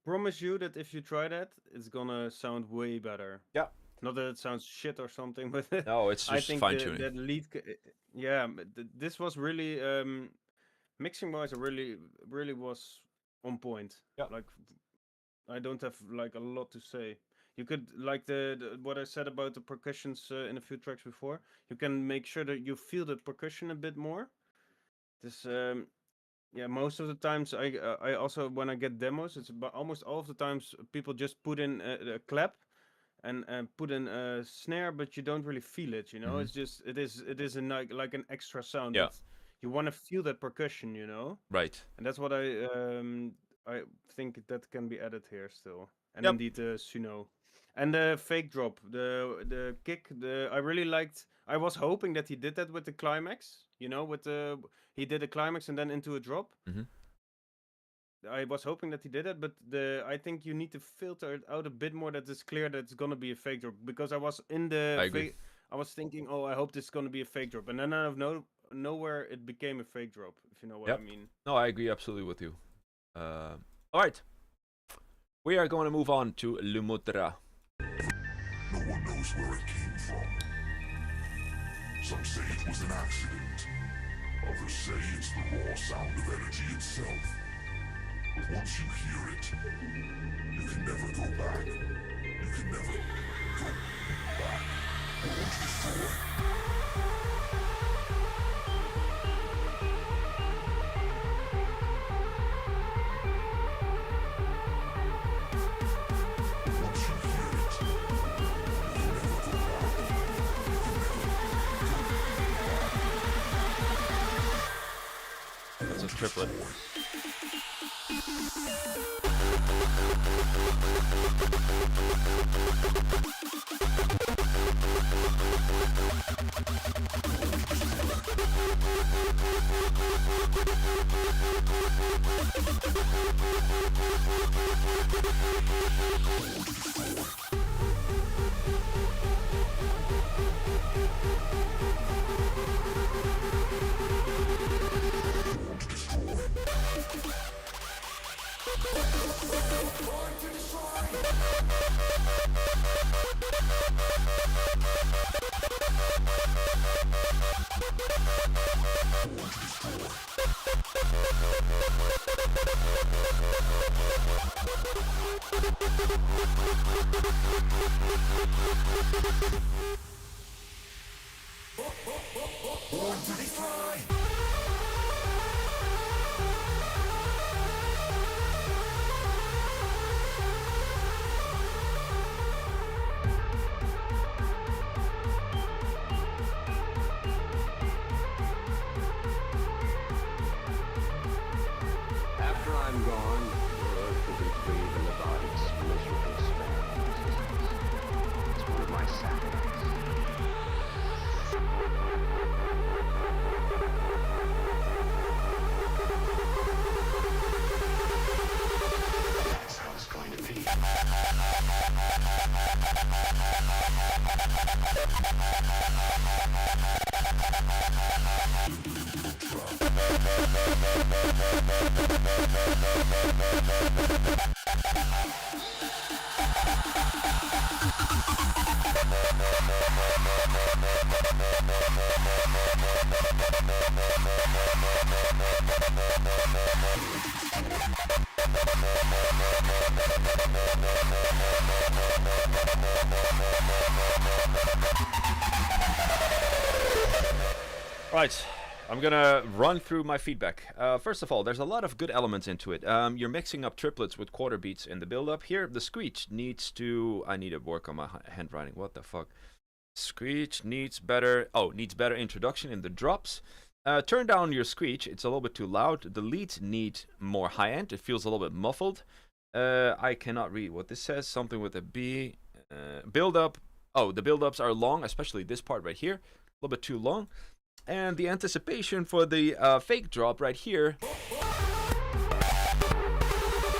S2: promise you that if you try that, it's gonna sound way better.
S1: Yeah.
S2: Not that it sounds shit or something, but
S1: No, it's
S2: I
S1: just
S2: think
S1: fine-tuning.
S2: that lead, yeah, but this was really mixing wise. It really was on point.
S1: Yeah.
S2: Like I don't have like a lot to say. You could like the what I said about the percussions in a few tracks before. You can make sure that you feel the percussion a bit more. This yeah, most of the times I also when I get demos, it's about almost all of the times people just put in a clap and put in a snare, but you don't really feel it. You know, it's just it is like an extra sound.
S1: Yeah.
S2: You want to feel that percussion, you know.
S1: Right.
S2: And that's what I think that can be added here still. And
S1: Yep.
S2: indeed the Suno. And the fake drop, the kick, I really liked. I was hoping that he did that with the climax, you know, he did a climax and then into a drop.
S1: Mhm.
S2: I was hoping that he did it, but I think you need to filter it out a bit more, that it's clear that it's gonna be a fake drop, because I was in the
S1: I agree.
S2: I was thinking, oh, I hope this is gonna be a fake drop, and then out of nowhere it became a fake drop, if you know what
S1: Yep.
S2: I mean.
S1: No, I agree absolutely with you. All right. We are going to move on to Lumudra.
S3: No one knows where it came from. Some say it was an accident. Others say it's the raw sound of energy itself. But once you hear it, you can never go back. You can never go back. Born to destroy.
S1: That's a triplet. Right, I'm gonna run through my feedback. First of all, there's a lot of good elements into it. You're mixing up triplets with quarter beats in the build-up here. The screech needs to... I need to work on my handwriting. What the fuck? Screech needs better... Oh, needs better introduction in the drops. Turn down your screech. It's a little bit too loud. The leads need more high-end. It feels a little bit muffled. I cannot read what this says. Something with a B. Build-up. Oh, the build-ups are long, especially this part right here. A little bit too long. And the anticipation for the fake drop right here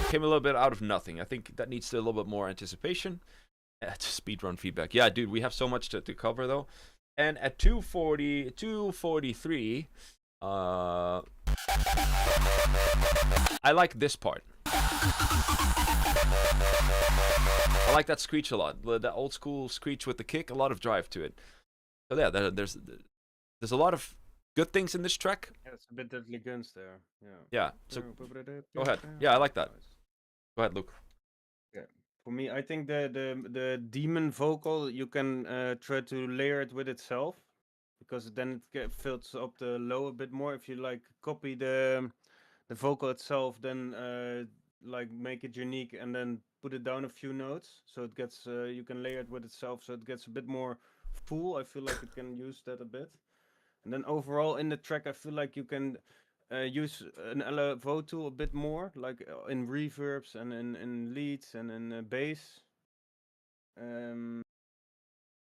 S1: came a little bit out of nothing. I think that needs a little bit more anticipation. Speedrun feedback. Yeah, dude, we have so much to cover though. And at 240, 243, I like this part. I like that screech a lot. That old school screech with the kick, a lot of drive to it. So yeah, there's a lot of good things in this track.
S2: Yeah, it's a bit deadly guns there. Yeah.
S1: Yeah. So go ahead. Yeah, I like that. Go ahead, Luke.
S2: Yeah. For me, I think the demon vocal, you can try to layer it with itself, because then it fills up the low a bit more. If you like copy the vocal itself, then like make it unique and then put it down a few notes, so it gets you can layer it with itself, so it gets a bit more full. I feel like it can use that a bit. And then overall in the track, I feel like you can use an LFO tool a bit more, like in reverbs and in leads and in bass. Yeah,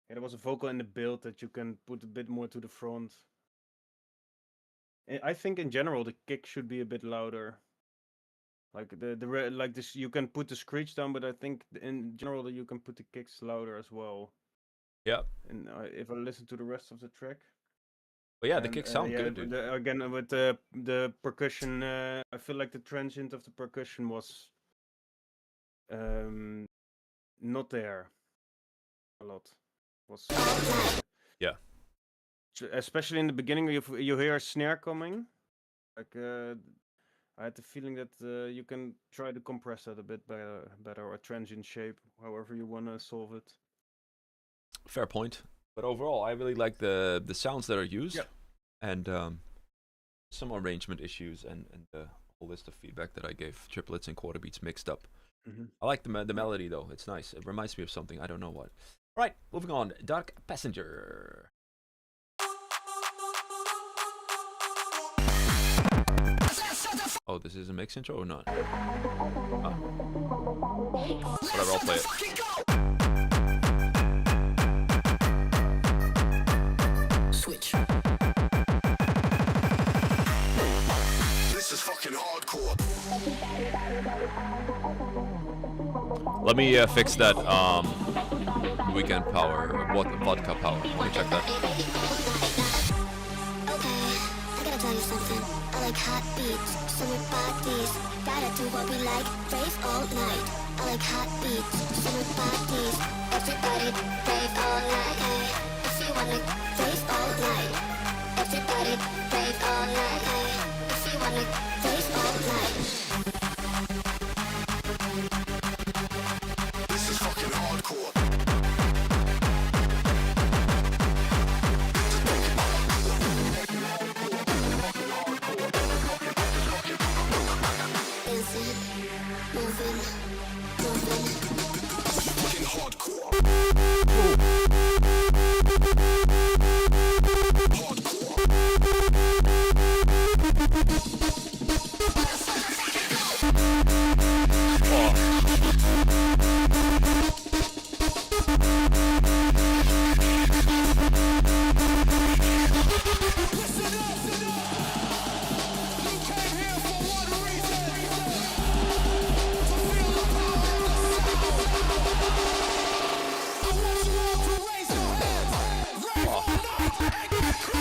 S2: there was a vocal in the build that you can put a bit more to the front. I think in general the kick should be a bit louder. Like like this, you can put the screech down, but I think in general that you can put the kicks louder as well.
S1: Yeah.
S2: And if I listen to the rest of the track.
S1: But yeah, the kicks sound good, dude.
S2: Again, with the percussion, I feel like the transient of the percussion was not there a lot. Was
S1: yeah.
S2: Especially in the beginning, you hear a snare coming. Like I had the feeling that you can try to compress that a bit better, or transient shape, however you want to solve it.
S1: Fair point. But overall, I really like the sounds that are used, and some arrangement issues, and the whole list of feedback that I gave. Triplets and quarter beats mixed up. I like the melody though. It's nice. It reminds me of something. I don't know what. All right, moving on. Dark Passenger. Oh, this is a mix intro or not? Whatever, I'll play it.
S4: Switch. This is fucking hardcore.
S1: Let me fix that weekend power, vodka power. Let me check that.
S5: Okay, I gotta tell you something. I like hot beats, summer bodies. Gotta do what we like, rave all night. I like hot beats, summer bodies. Everybody rave all night. Hey, if you wanna rave all night. Everybody rave all night. Hey, if you wanna rave all night.
S4: This is fucking hardcore.
S5: Dancing, moving, moving.
S4: Fucking hardcore.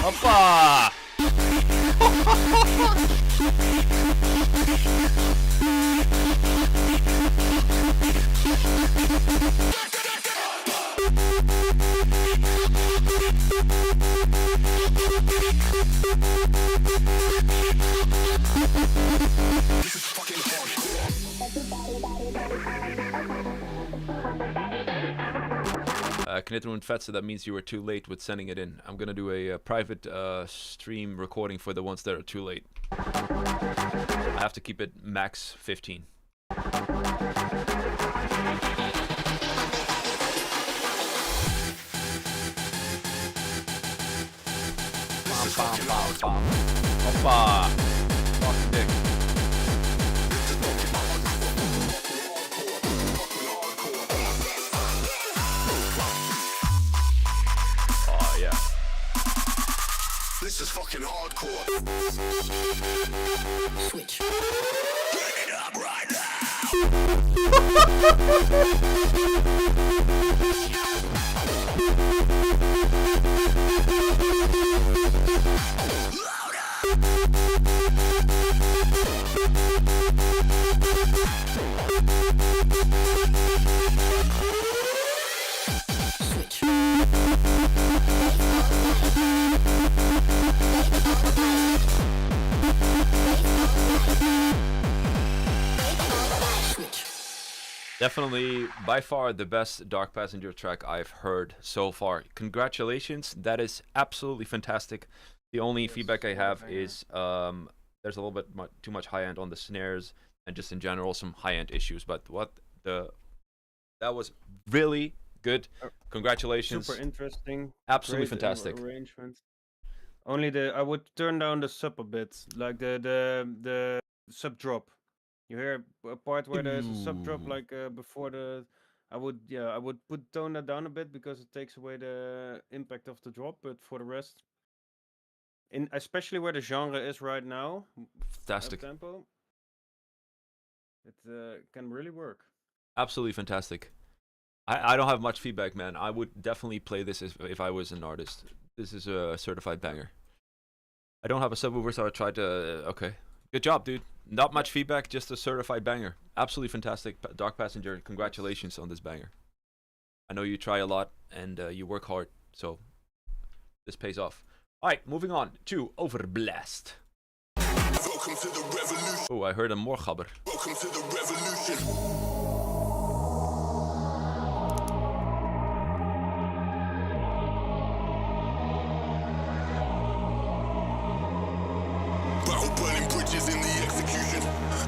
S1: Hoppa!
S4: This is fucking hardcore.
S1: Knitterund Fetze, that means you were too late with sending it in. I'm gonna do a private stream recording for the ones that are too late. I have to keep it max 15. Hoppa! Fucking dick. Oh yeah.
S3: This is fucking hardcore.
S4: Switch. Turn it up right now. Switch. Switch.
S1: Definitely, by far, the best Dark Passenger track I've heard so far. Congratulations, that is absolutely fantastic. The only feedback I have is there's a little bit too much high end on the snares and just in general some high end issues. But that was really good. Congratulations.
S2: Super interesting.
S1: Absolutely
S2: Great
S1: fantastic.
S2: Arrangement. Only I would turn down the sub a bit, like the sub drop. You hear a part where there's a sub drop,
S1: Ooh.
S2: like before the. I would tone that down a bit because it takes away the impact of the drop. But for the rest, especially where the genre is right now,
S1: Fantastic.
S2: tempo, it can really work.
S1: Absolutely fantastic. I don't have much feedback, man. I would definitely play this if I was an artist. This is a certified banger. I don't have a subwoofer, so I tried to... okay. Good job, dude. Not much feedback, just a certified banger. Absolutely fantastic. Dark Passenger, congratulations on this banger. I know you try a lot, and you work hard, so this pays off. Alright, moving on to Overblast.
S3: Welcome to the revolution.
S1: Oh, I heard a moorgabber.
S3: Welcome to the revolution. Battle burning bridges in the execution.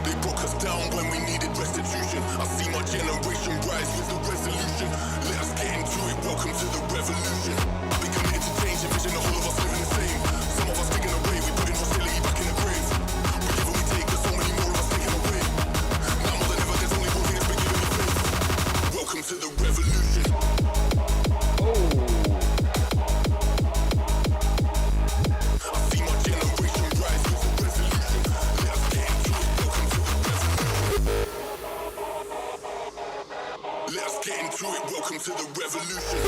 S3: They broke us down when we needed restitution. I see my generation rise with the resolution. Let us get into it. Welcome to the revolution. I've been committed to change, envision the whole of us living the same. Some of us taking away, we put in hostility back in the grave. We give and we take, there's so many more of us taking away. Now more than ever, there's only one thing that's been giving me faith. Welcome to the revolution. I see my generation rise with the resolution. Let us get into it. Welcome to the revolution. Let us get into it. Welcome to the revolution.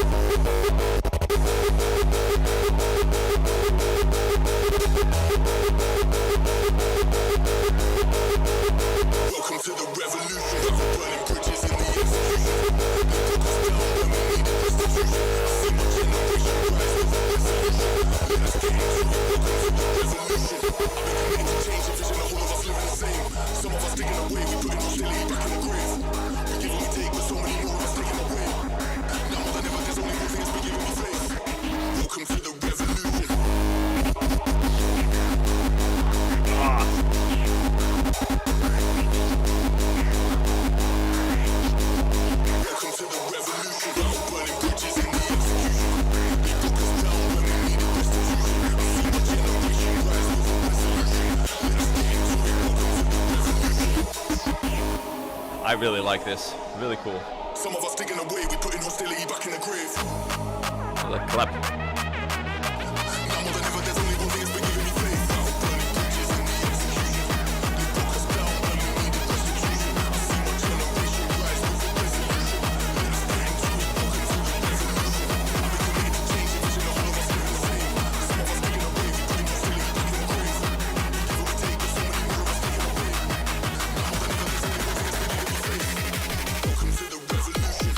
S3: Welcome to the revolution. Battle burning bridges in the execution. They broke us down when we needed restitution. I see my generation rise with the resolution. Let us get into it. Welcome to the revolution. I've been committed to change, envision the whole of us living the same. Some of us taking away, we put in hostility back in the grave. We give and we take, but so many more of us taking away. Now more than ever, there's only one thing that's been giving me faith. Welcome to the revolution. Welcome to the revolution. Battle burning bridges in the execution. They broke us down when we needed restitution. I see my generation rise with the resolution. Let us get into it. Welcome to the revolution.
S1: I really like this. Really cool.
S3: Some of us taking away, we put in hostility back in the grave.
S1: The clap.
S3: Now more than ever, there's only one thing that's been giving me faith. Battle burning bridges in the execution. They broke us down when we needed restitution. I see my generation rise with the resolution. Let us get into it. Welcome to the revolution. I've been committed to change, envision the whole of us living the same. Some of us taking away, we put in hostility back in the grave. We give and we take, but so many more of us taking away. Now more than ever, there's only one thing that's been giving me faith. Welcome to the revolution.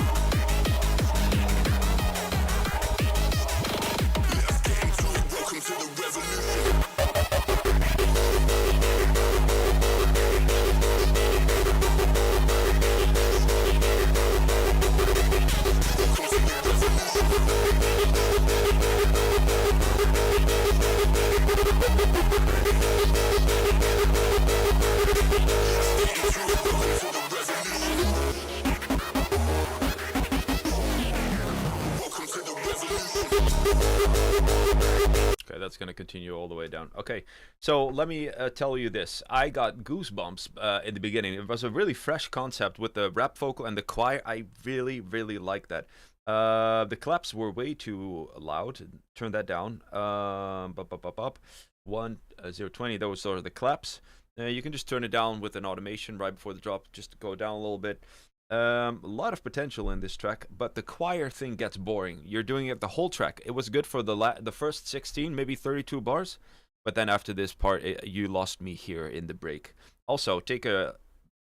S1: that's going to continue all the way down. Okay, so let me tell you this. I got goosebumps in the beginning. It was a really fresh concept with the rap vocal and the choir. I really, really like that. The claps were way too loud. Turn that down. Up. 1020. Those are the claps. You can just turn it down with an automation right before the drop, just to go down a little bit. A lot of potential in this track, but the choir thing gets boring. You're doing it the whole track. It was good for the first 16, maybe 32 bars, but then after this part, you lost me here in the break. Also, take a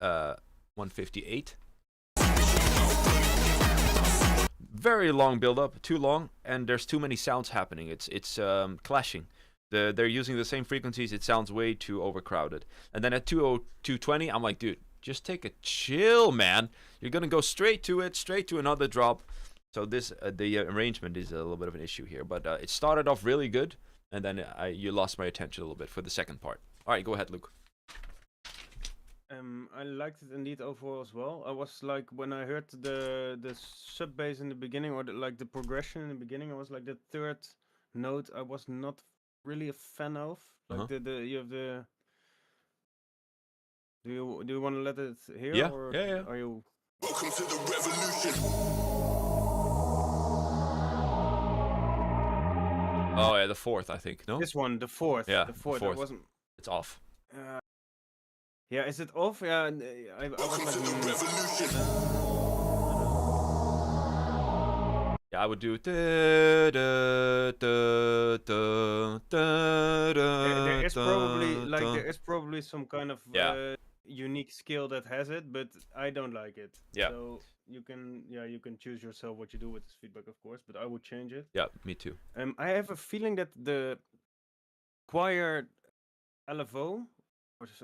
S1: 158. Very long build up, too long, and there's too many sounds happening. It's clashing. They're using the same frequencies. It sounds way too overcrowded. And then at 220, I'm like, dude, just take a chill, man. You're gonna go straight to it, straight to another drop. So this the arrangement is a little bit of an issue here, but it started off really good, and then you lost my attention a little bit for the second part. All right, go ahead, Luke.
S2: I liked it indeed overall as well. I was like, when I heard the sub bass in the beginning, or like the progression in the beginning, I was like, the third note I was not really a fan of. Like you have the. Do you want to let it hear?
S1: Yeah,
S2: or
S1: yeah.
S2: Are you?
S4: Welcome to the revolution.
S1: Oh yeah, the fourth, I think. No.
S2: This one, the fourth.
S1: Yeah,
S2: the fourth.
S1: fourth.
S2: I wasn't.
S1: It's off.
S2: Yeah, is it off? Yeah, I was
S4: Welcome
S2: like,
S4: to the revolution.
S1: Yeah, I would do.
S2: there is probably some kind of unique skill that has it, but I don't like it.
S1: Yeah.
S2: So you can choose yourself what you do with this feedback, of course, but I would change it.
S1: Yeah, me too.
S2: I have a feeling that the choir LFO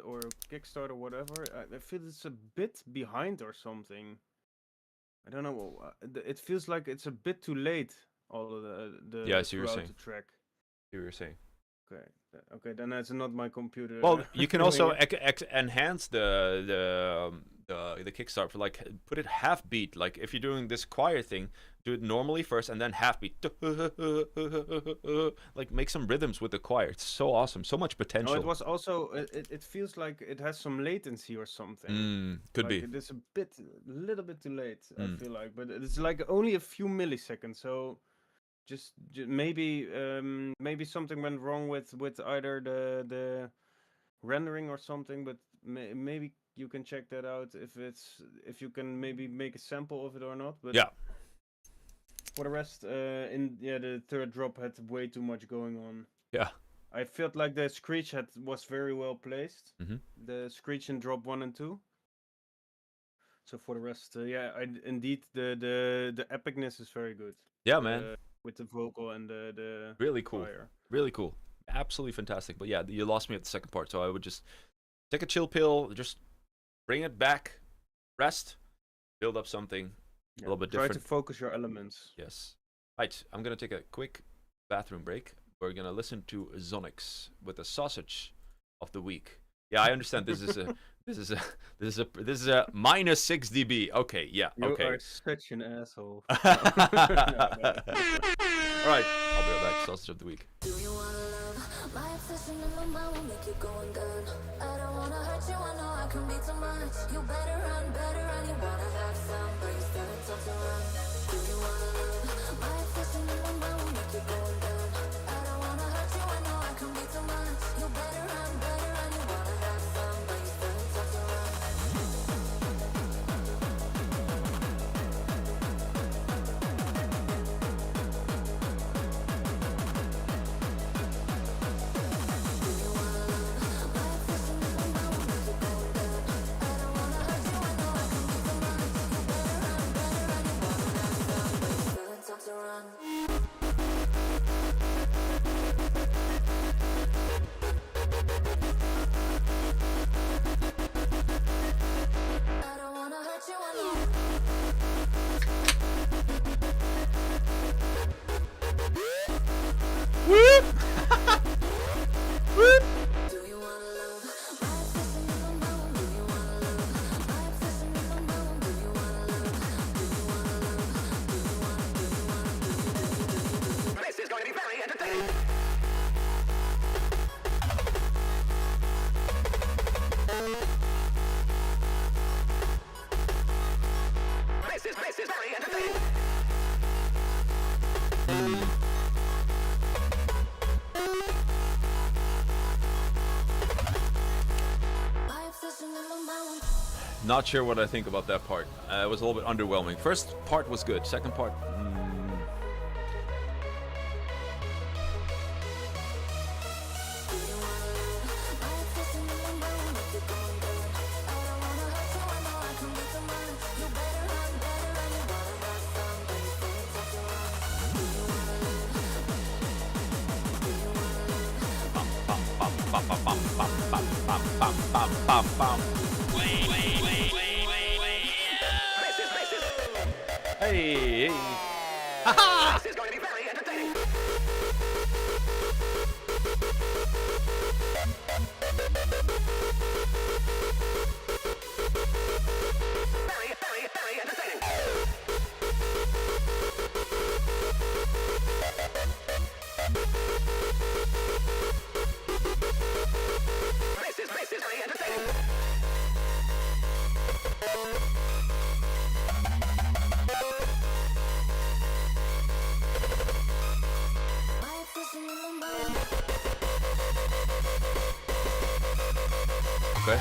S2: or Kickstart or whatever, I feel it's a bit behind or something. I don't know. It feels like it's a bit too late. All of the
S1: Yeah, I see what you're
S2: throughout
S1: saying.
S2: the track.
S1: You were saying.
S2: Okay, then it's not my computer.
S1: Well, you can also
S2: Yeah.
S1: enhance the kickstart for like put it half beat. Like if you're doing this choir thing, do it normally first and then half beat. Like make some rhythms with the choir. It's so awesome, so much potential.
S2: No, it was also. It feels like it has some latency or something.
S1: Could
S2: Like,
S1: be.
S2: it is a little bit too late. I feel like, but it's like only a few milliseconds. So. Just maybe something went wrong with either the rendering or something, but maybe you can check that out if you can maybe make a sample of it or not. But
S1: Yeah.
S2: For the rest, the third drop had way too much going on.
S1: Yeah.
S2: I felt like the screech was very well placed.
S1: Mhm.
S2: The screech in drop 1 and 2. So for the rest, indeed the epicness is very good.
S1: Yeah, man.
S2: With the vocal and the
S1: Really cool.
S2: choir.
S1: Really cool. Absolutely fantastic. But yeah, you lost me at the second part, so I would just take a chill pill, just bring it back, rest, build up something a little bit different.
S2: Try to focus your elements.
S1: Yes. Right, I'm gonna take a quick bathroom break. We're gonna listen to Zonix with the sausage of the week. Yeah, I understand this is a this is a minus 6 dB. Okay, yeah, okay.
S2: You are such an asshole.
S1: All right, I'll be right back. Sausage of the week.
S6: Do you wanna love? My obsession in my mind will make you go undone. I don't wanna hurt you, I know I can be too much. You better run, you wanna have some, but you still tough to run. Do you wanna love? My obsession in my mind will make you go undone. I don't wanna hurt you, I know I can be too much. You better run, you wanna have some, but you still tough to run. Do you wanna love? My obsession in my mind will make you go undone. I don't wanna hurt you, I
S1: Not sure what I think about that part. It was a little bit underwhelming. First part was good. Second part, bum, bum, bum, bum, bum, bum, bum, bum, bum, bum. Hey, hey. Ha-ha!
S4: This is going to be very entertaining. Very entertaining. This is very entertaining.
S1: Okay.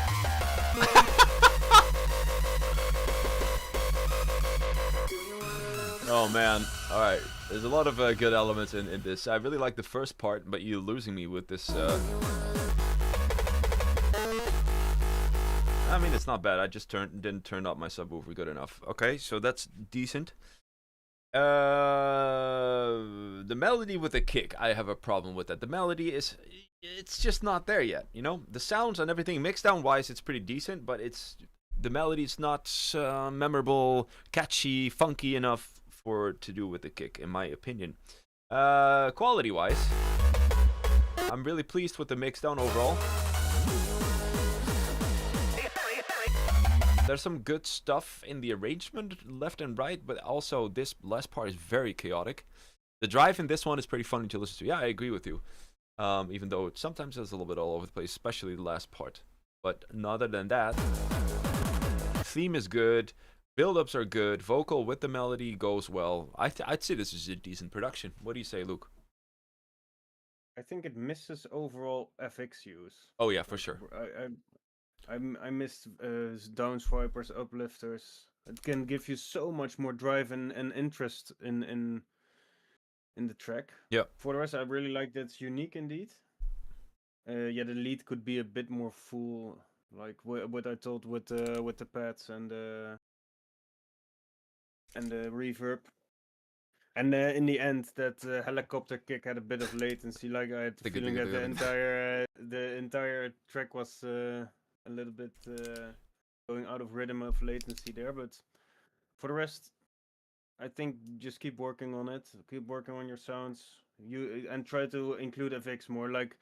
S1: Oh man, all right. There's a lot of good elements in this. I really like the first part, but you're losing me with this. I mean, it's not bad. I just didn't turn up my subwoofer good enough. Okay, so that's decent. The melody with the kick, I have a problem with that. The melody it's just not there yet, you know? The sounds and everything, mix down wise, it's pretty decent, but the melody's not memorable, catchy, funky enough for to do with the kick, in my opinion. Quality wise, I'm really pleased with the mix down overall. There's some good stuff in the arrangement left and right, but also this last part is very chaotic. The drive in this one is pretty funny to listen to. Yeah, I agree with you. Even though it sometimes is a little bit all over the place, especially the last part. But other than that, theme is good, build-ups are good, vocal with the melody goes well. I'd say this is a decent production. What do you say, Luke?
S2: I think it misses overall FX use.
S1: Oh yeah, for sure.
S2: I missed downswipers, uplifters. It can give you so much more drive and interest in the track.
S1: Yeah.
S2: For the rest, I really like that it's unique indeed. Yeah, the lead could be a bit more full, like what I told with the pads and the reverb. And in the end, that helicopter kick had a bit of latency. Like I had the feeling that the entire track was a little bit going out of rhythm of latency there. But for the rest, I think just keep working on it. Keep working on your sounds. And try to include FX more. Like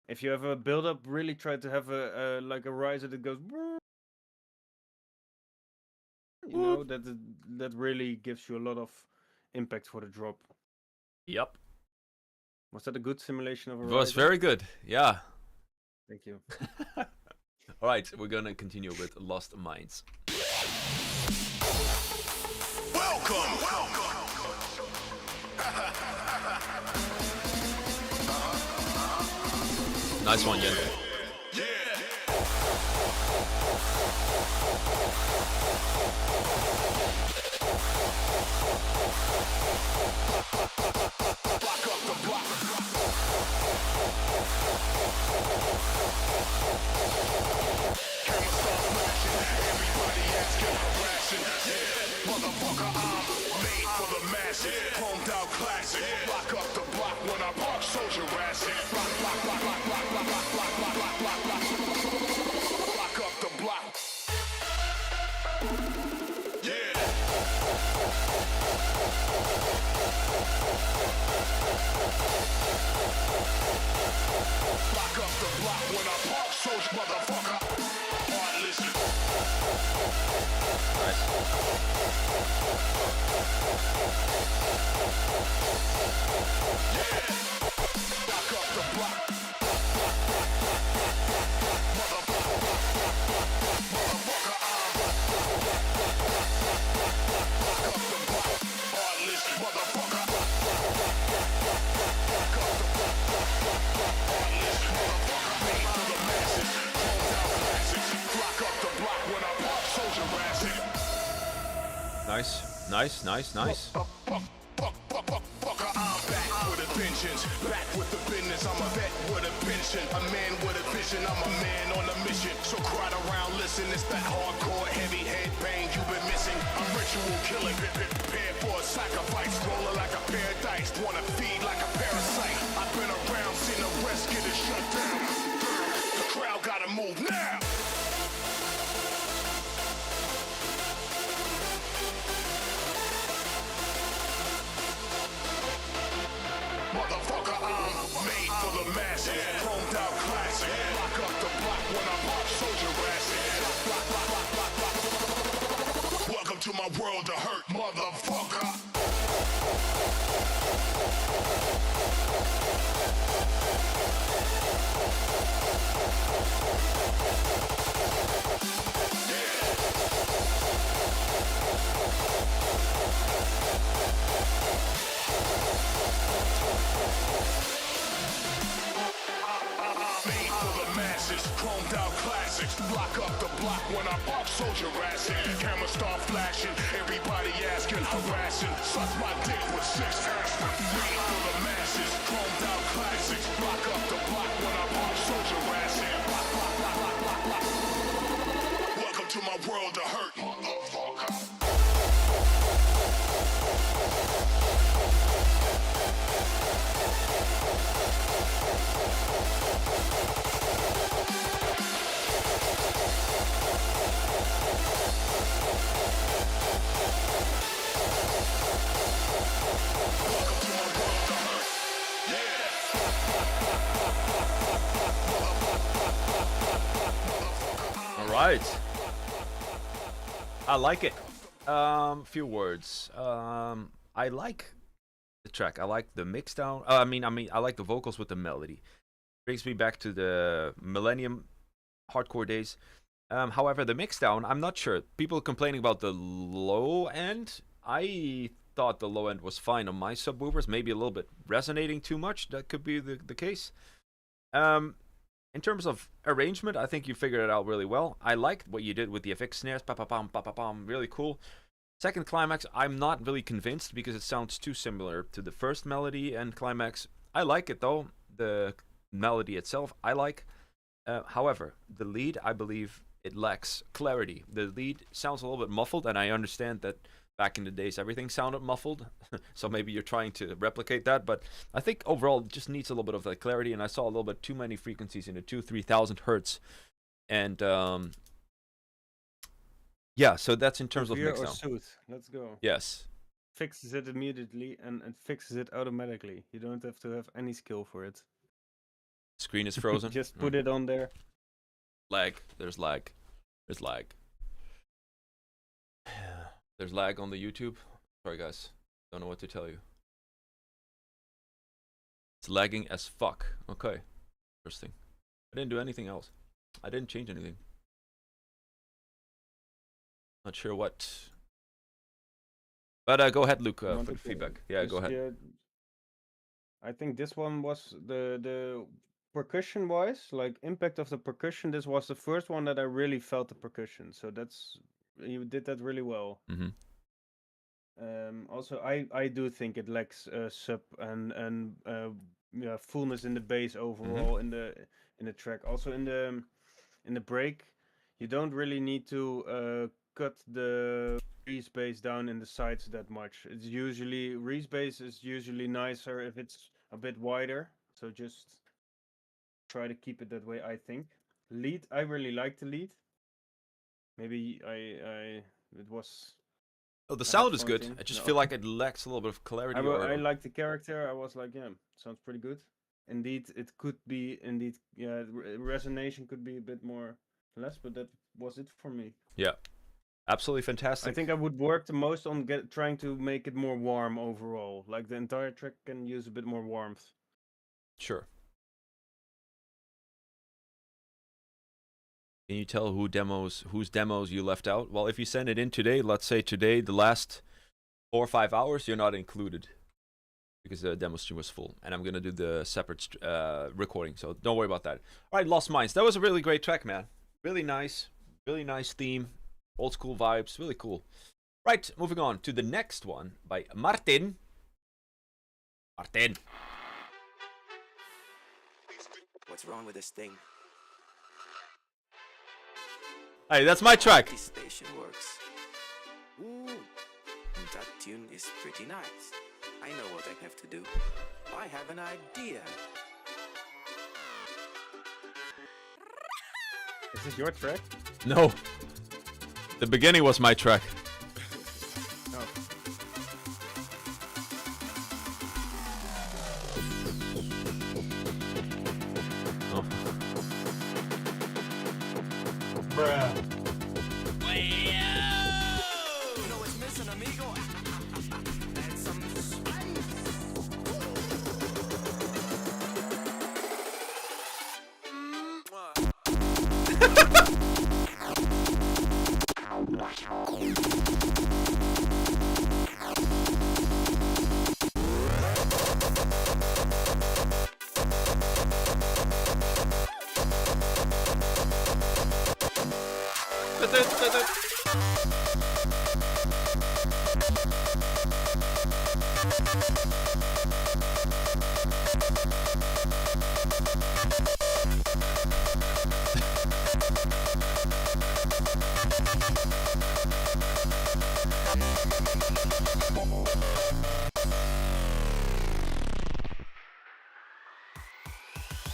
S2: if you have a build up, really try to have a like a riser that goes. You know that really gives you a lot of impact for the drop.
S1: Yep.
S2: Was that a good simulation of a
S1: It was
S2: riser?
S1: very good. Yeah.
S2: Thank you.
S1: All right, we're gonna continue with Lost Minds.
S3: Welcome!
S1: Nice one, Jen.
S3: Motherfucker, I'm made for the masses. Chromed out classic. Block up the block when I park soldier acid. Block up the block. Yeah. Block up the block when I park soldier, motherfucker. Heartless.
S1: Nice.
S3: Block up the block.
S1: Nice, nice, nice, nice.
S4: I'm back with a vengeance, back with the business. I'm a vet with a pension, a man with a vision. I'm a man on a mission. So crowd around, listen. It's that hardcore, heavy head bang you've been missing. I'm ritual killing, prepared for a sacrifice, rolling like a pair of dice, wanna feed like a parasite. I've been around, seen the rest get it shut down. The crowd gotta move now. Motherfucker, I'm made for the masses. Chromed out classic. Lock up the block when I pop soldier acid. Welcome to my world of hurt, motherfucker. Made for the masses, chromed out classics. Block up the block when I pop soldier acid. Camera start flashing, everybody asking, harassing. Suck my dick with 6 aspirin. Made for the masses, chromed out classics. Block up the block when I pop soldier acid. Block, block, block, block, block, block. Welcome to my world of hurt, motherfucker.
S1: All right. I like it. Few words. I like the track. I like the mix down. I mean, I like the vocals with the melody. Brings me back to the Millennium hardcore days. However, the mix down, I'm not sure. People complaining about the low end. I thought the low end was fine on my subwoofers. Maybe a little bit resonating too much. That could be the case. In terms of arrangement, I think you figured it out really well. I liked what you did with the FX snares. Pa-pa-pam, pa-pa-pam. Really cool. Second climax, I'm not really convinced because it sounds too similar to the first melody and climax. I like it though. The melody itself, I like. However, the lead, I believe it lacks clarity. The lead sounds a little bit muffled, and I understand that back in the days everything sounded muffled. So maybe you're trying to replicate that, but I think overall it just needs a little bit of that clarity, and I saw a little bit too many frequencies in the 2,000-3,000 hertz. And yeah, so that's in terms of mix now.
S2: Soothe. Let's go.
S1: Yes.
S2: Fixes it immediately and fixes it automatically. You don't have to have any skill for it.
S1: Screen is frozen.
S2: Just put it on there.
S1: Lag. There's lag. There's lag. There's lag on the YouTube. Sorry guys. Don't know what to tell you. It's lagging as fuck. Okay. Interesting. I didn't do anything else. I didn't change anything. Not sure what. But go ahead, Luke, for the feedback. Yeah, go ahead.
S2: Yeah, I think this one was the percussion wise, like impact of the percussion. This was the first one that I really felt the percussion. So that's, you did that really well.
S1: Mm-hmm.
S2: Also, I do think it lacks sub and yeah, fullness in the bass overall in the track. Also in the break, you don't really need to cut the Reese bass down in the sides that much. It's usually Reese bass is usually nicer if it's a bit wider. So just try to keep it that way. I think lead. I really like the lead. Maybe it was.
S1: Oh, the sound is good. I just feel like it lacks a little bit of clarity.
S2: I like the character. I was like, yeah, sounds pretty good. Indeed, it could be. Indeed, yeah, resonation could be a bit more less, but that was it for me.
S1: Yeah, absolutely fantastic.
S2: I think I would work the most on trying to make it more warm overall. Like the entire track can use a bit more warmth.
S1: Sure. Can you tell whose demos you left out? Well, if you send it in today, let's say today, the last 4 or 5 hours, you're not included because the demo stream was full, and I'm gonna do the separate recording, so don't worry about that. All right, Lost Minds. That was a really great track, man. Really nice theme, old school vibes, really cool. Right, moving on to the next one by Martin. Martin.
S7: What's wrong with this thing?
S1: Hey, that's my track.
S7: This station works. Ooh, that tune is pretty nice. I know what I have to do. I have an idea.
S2: Is this your track?
S1: No. The beginning was my track.
S2: Oh.
S1: Oh.
S2: Bruh.
S7: You know what's missing, amigo? That's some spice.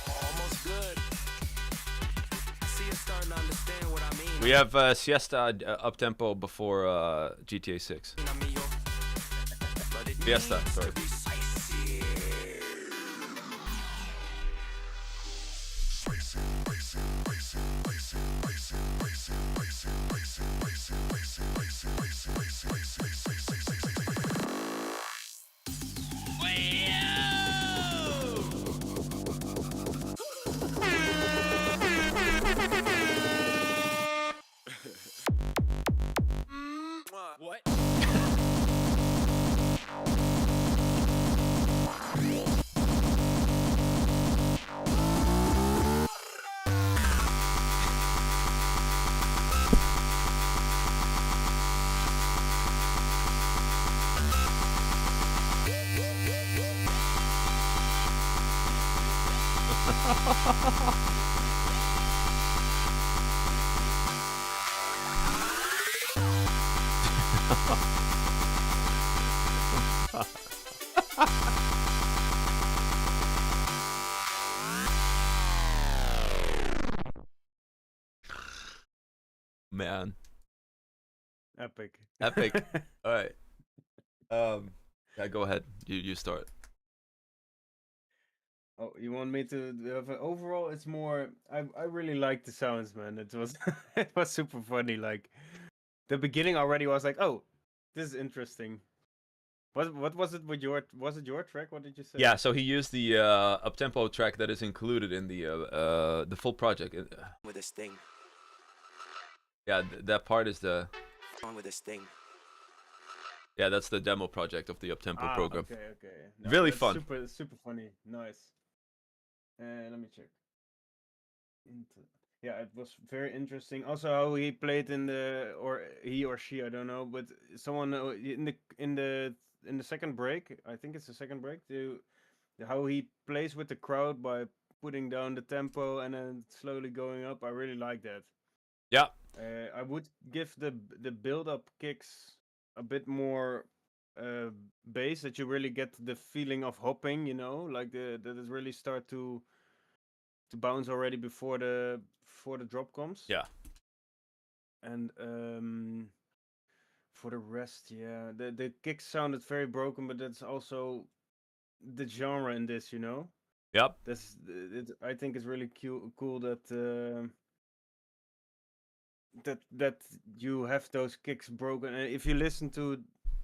S7: Almost good. I see you starting to understand what I mean.
S1: We have Siesta up tempo before GTA 6.
S7: Amigo. But it
S1: Fiesta,
S7: needs to
S1: sorry.
S7: be spicy. What?
S1: Man.
S2: Epic.
S1: Epic. All right. Yeah, go ahead. You start.
S2: Oh, you want me to overall? It's more. I really like the sounds, man. It was it was super funny. Like the beginning already was like, oh, this is interesting. What was it with your? Was it your track? What did you say?
S1: Yeah, so he used the up tempo track that is included in the full project.
S7: With this thing.
S1: Yeah, that part is the
S7: On with this thing.
S1: yeah, that's the demo project of the up tempo program.
S2: Okay, okay.
S1: Really
S2: that's
S1: fun.
S2: Super funny. Nice. Let me check. Yeah, it was very interesting. Also, how he played in the, or he or she, I don't know, but someone in the second break, I think it's the second break, how he plays with the crowd by putting down the tempo and then slowly going up. I really like that.
S1: Yeah.
S2: I would give the build up kicks a bit more bass, that you really get the feeling of hopping, you know, like that it really start to bounce already before the drop comes.
S1: Yeah.
S2: And for the rest, yeah, the kicks sounded very broken, but that's also the genre in this, you know.
S1: Yep.
S2: That's I think it's really cool that that you have those kicks broken. And if you listen to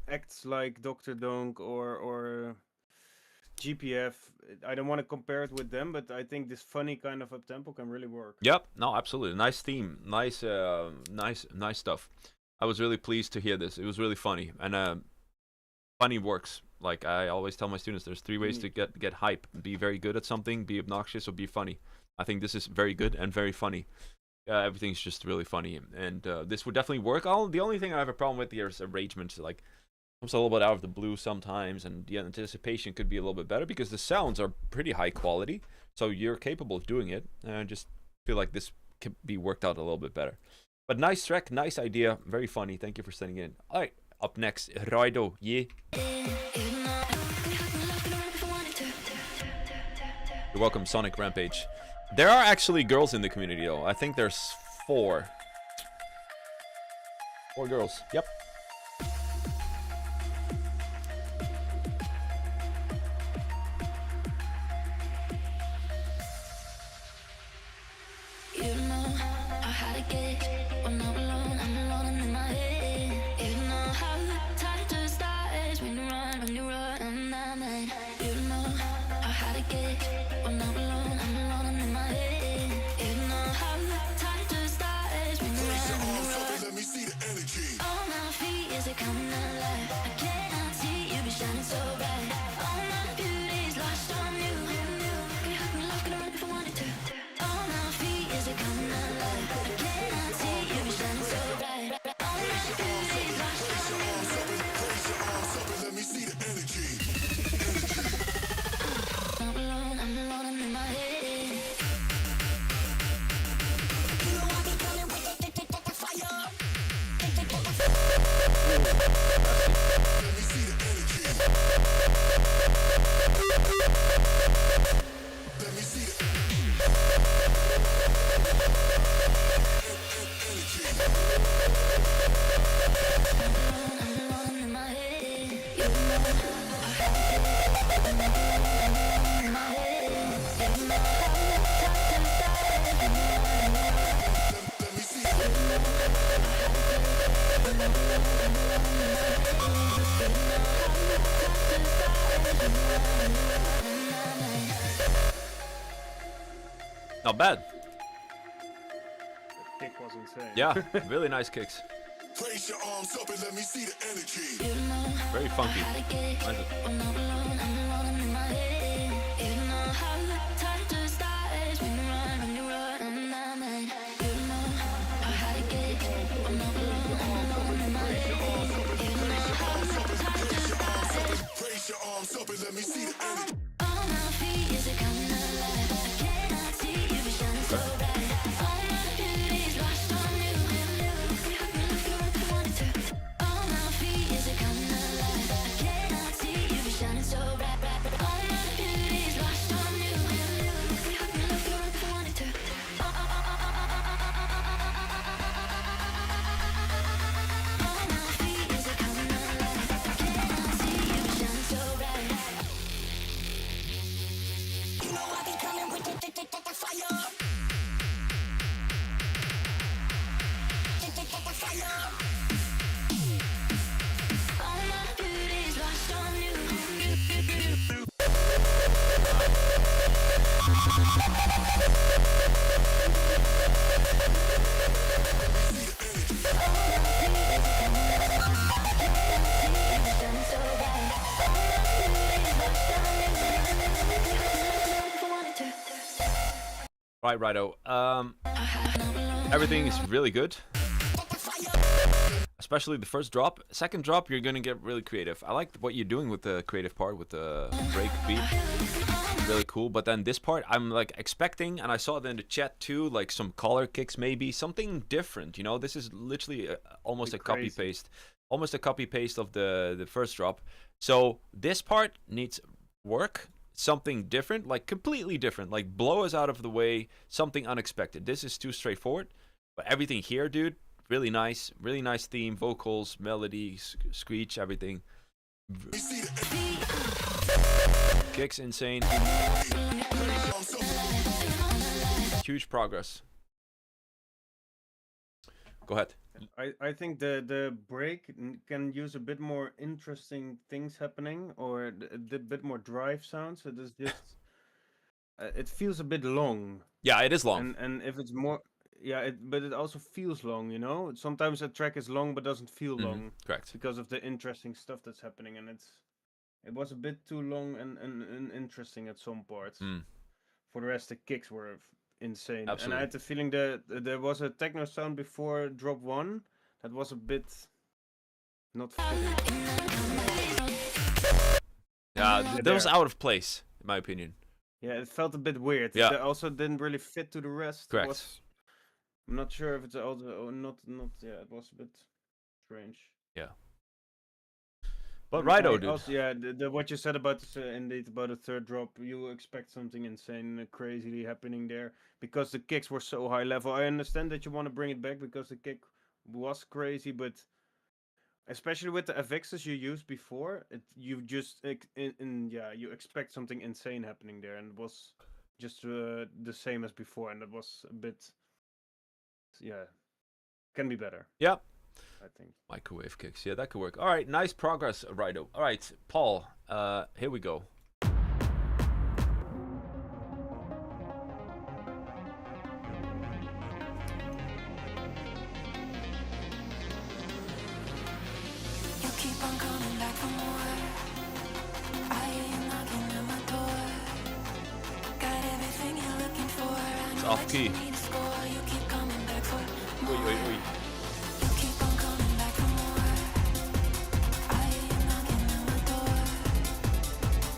S2: acts like Dr. Donk or GPF, I don't want to compare it with them, but I think this funny kind of up tempo can really work.
S1: Yep. No, absolutely. Nice theme. Nice nice stuff. I was really pleased to hear this. It was really funny. And funny works. Like I always tell my students, there's 3 ways to get hype. Be very good at something, be obnoxious, or be funny. I think this is very good and very funny. Everything's just really funny, and this would definitely work. The only thing I have a problem with here is arrangement. Like, comes a little bit out of the blue sometimes, and the anticipation could be a little bit better because the sounds are pretty high quality. So you're capable of doing it. And I just feel like this could be worked out a little bit better. But nice track, nice idea, very funny. Thank you for sending it in. All right, up next, Raido, yeah. You're welcome, Sonic Rampage. There are actually girls in the community, though. I think there's 4. 4 girls. Yep.
S6: You know how to get when I'm alone and in my head. You know how tight the stars when you run, I'm not mad. You know how to get when I'm alone in my head. You know how tight the stars when you run.
S3: Let me see the energy.
S6: On my feet, is it coming alive? I cannot see you be shining so bright. All my beauty's lost on you. Can you hug me like I if I wanted to? On my feet, is it coming alive? I cannot see you be shining so bright. All my beauty's lost on you.
S3: Raise your arms up and let me see the energy.
S6: I'm alone in my head.
S3: Let me see the energy. Let me see the
S6: In my head.
S3: let me see the
S1: Not bad.
S2: The kick was insane.
S1: Yeah, really nice kicks.
S3: Raise your arms up and let me see the energy.
S1: Very funky. Nice.
S6: When I'm alone in my head. You know how tight the stars when you run, I'm not mad. You know how to get when I'm alone in my head. You know how tight the stars.
S3: Raise your arms up and let me see the energy.
S6: On my feet, is it coming alive? I cannot see you be shining so bright. All my beauty's lost on you. Can you hug me like if I wanted to? On my feet, is it coming alive? I cannot see you be shining so bright. All my beauty's lost on you. Can you hug me like if I wanted to? On my feet, is it coming alive? I cannot see you be shining so bright.
S3: You know I be coming with the fire. The fire.
S6: All my beauty's lost on you.
S1: Right, righto. Everything is really good. Especially the first drop. Second drop, you're gonna get really creative. I like what you're doing with the creative part, with the break beat. Really cool. But then this part, I'm like expecting, and I saw it in the chat too, like some collar kicks maybe, something different. You know, this is literally almost a copy paste, almost a copy paste of the first drop. So this part needs work. Something different, like completely different, like blow us out of the way, something unexpected. This is too straightforward, but everything here, dude, really nice theme, vocals, melody, screech, everything. Kicks insane. Huge progress. Go ahead.
S2: I think the break can use a bit more interesting things happening, or a bit more drive sounds. It is just it feels a bit long.
S1: Yeah, it is long.
S2: And if it's more, yeah, but it also feels long. You know, sometimes a track is long but doesn't feel long.
S1: Correct.
S2: Because of the interesting stuff that's happening, and it was a bit too long and interesting at some parts. For the rest, the kicks were insane. And I
S1: Absolutely.
S2: had the feeling that there was a techno sound before drop 1 that was a bit not fitting.
S1: Yeah, that was
S2: There.
S1: out of place, in my opinion.
S2: Yeah, it felt a bit weird.
S1: Yeah.
S2: It also didn't really fit to the rest.
S1: Correct.
S2: I'm not sure if it's also not. Yeah, it was a bit strange.
S1: Yeah. But righto, dude.
S2: Also, yeah, what you said about indeed about the third drop, you expect something insane, crazily happening there because the kicks were so high level. I understand that you want to bring it back because the kick was crazy, but especially with the FXs you used before, you just you expect something insane happening there, and it was just the same as before, and it was a bit, can be better.
S1: Yeah.
S2: I think.
S1: Microwave kicks. Yeah, that could work. All right, nice progress, righto. All right, Paul, here we go.
S6: You keep on coming back for more. I hear you knocking at my door. Got everything you're looking for. I know
S1: off
S6: that you
S1: key.
S6: need to score. You keep coming back for more.
S1: Wait.
S6: You keep on coming back for more. I hear you knocking at my door.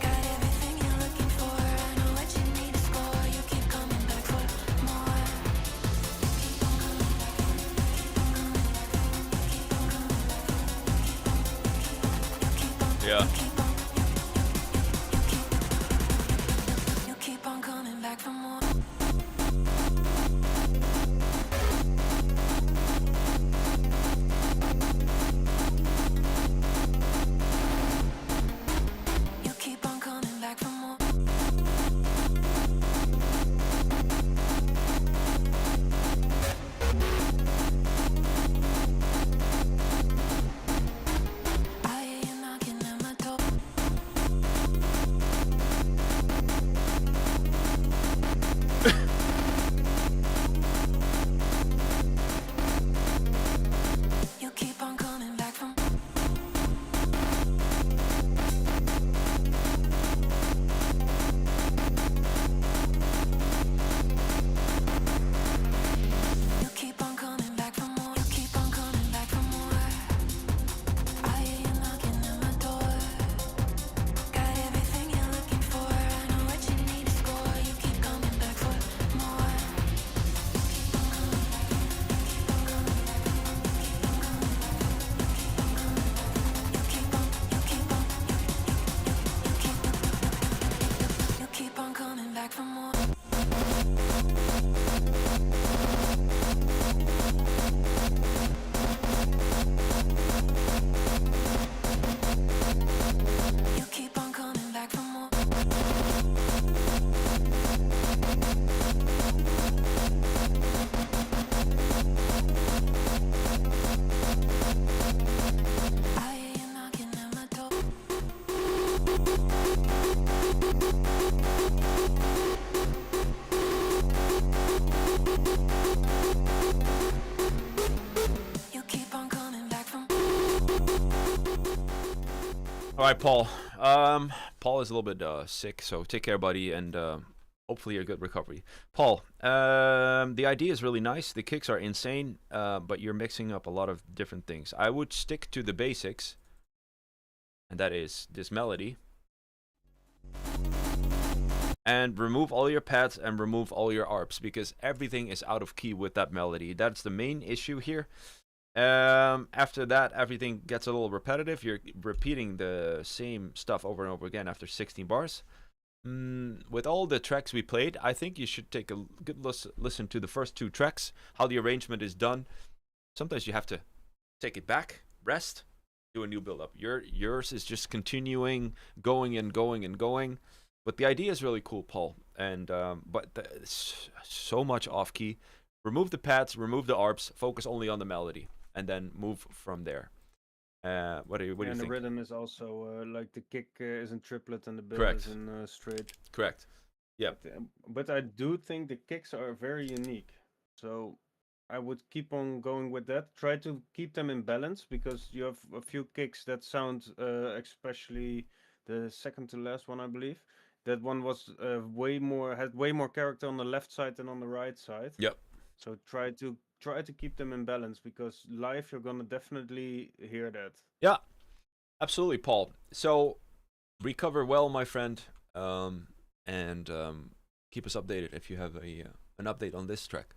S6: Got everything you're looking for. I know what you need to score. You keep coming back for more. Keep on coming back for more. Keep on coming back for more. Keep on.
S1: Yeah.
S6: You keep on coming back for more. You keep on coming back for more. I hear you knocking at my door. You keep on coming back from. You keep on coming back for more. You keep on coming back for more. I hear you knocking at my door. Got everything you're looking for. I know what you need to score. You keep coming back for more. Keep on coming back. Keep on coming back. Keep on coming back. You keep on. You keep on. You keep on coming back for more. You keep on coming back for more. I hear you knocking at my door. You keep on coming back for more.
S1: All right, Paul. Paul is a little bit sick, so take care, buddy, and hopefully a good recovery. Paul, the idea is really nice. The kicks are insane, but you're mixing up a lot of different things. I would stick to the basics, and that is this melody. And remove all your pads and remove all your ARPs, because everything is out of key with that melody. That's the main issue here. After that, everything gets a little repetitive. You're repeating the same stuff over and over again after 16 bars. With all the tracks we played, I think you should take a good listen to the first 2 tracks, how the arrangement is done. Sometimes you have to take it back, rest, do a new build-up. Yours is just continuing, going and going and going. But the idea is really cool, Paul. And it's so much off-key. Remove the pads, remove the ARPs, focus only on the melody, and then move from there. What do you
S2: And the
S1: think?
S2: rhythm is also like the kick is in triplet and the build
S1: Correct.
S2: is in straight.
S1: Correct. Yeah.
S2: But I do think the kicks are very unique. So I would keep on going with that. Try to keep them in balance because you have a few kicks that sound, especially the second to last one, I believe. that one was had way more character on the left side than on the right side.
S1: Yep.
S2: So try to keep them in balance, because live you're gonna definitely hear that.
S1: Yeah, absolutely, Paul. So recover well, my friend, and keep us updated if you have an update on this track,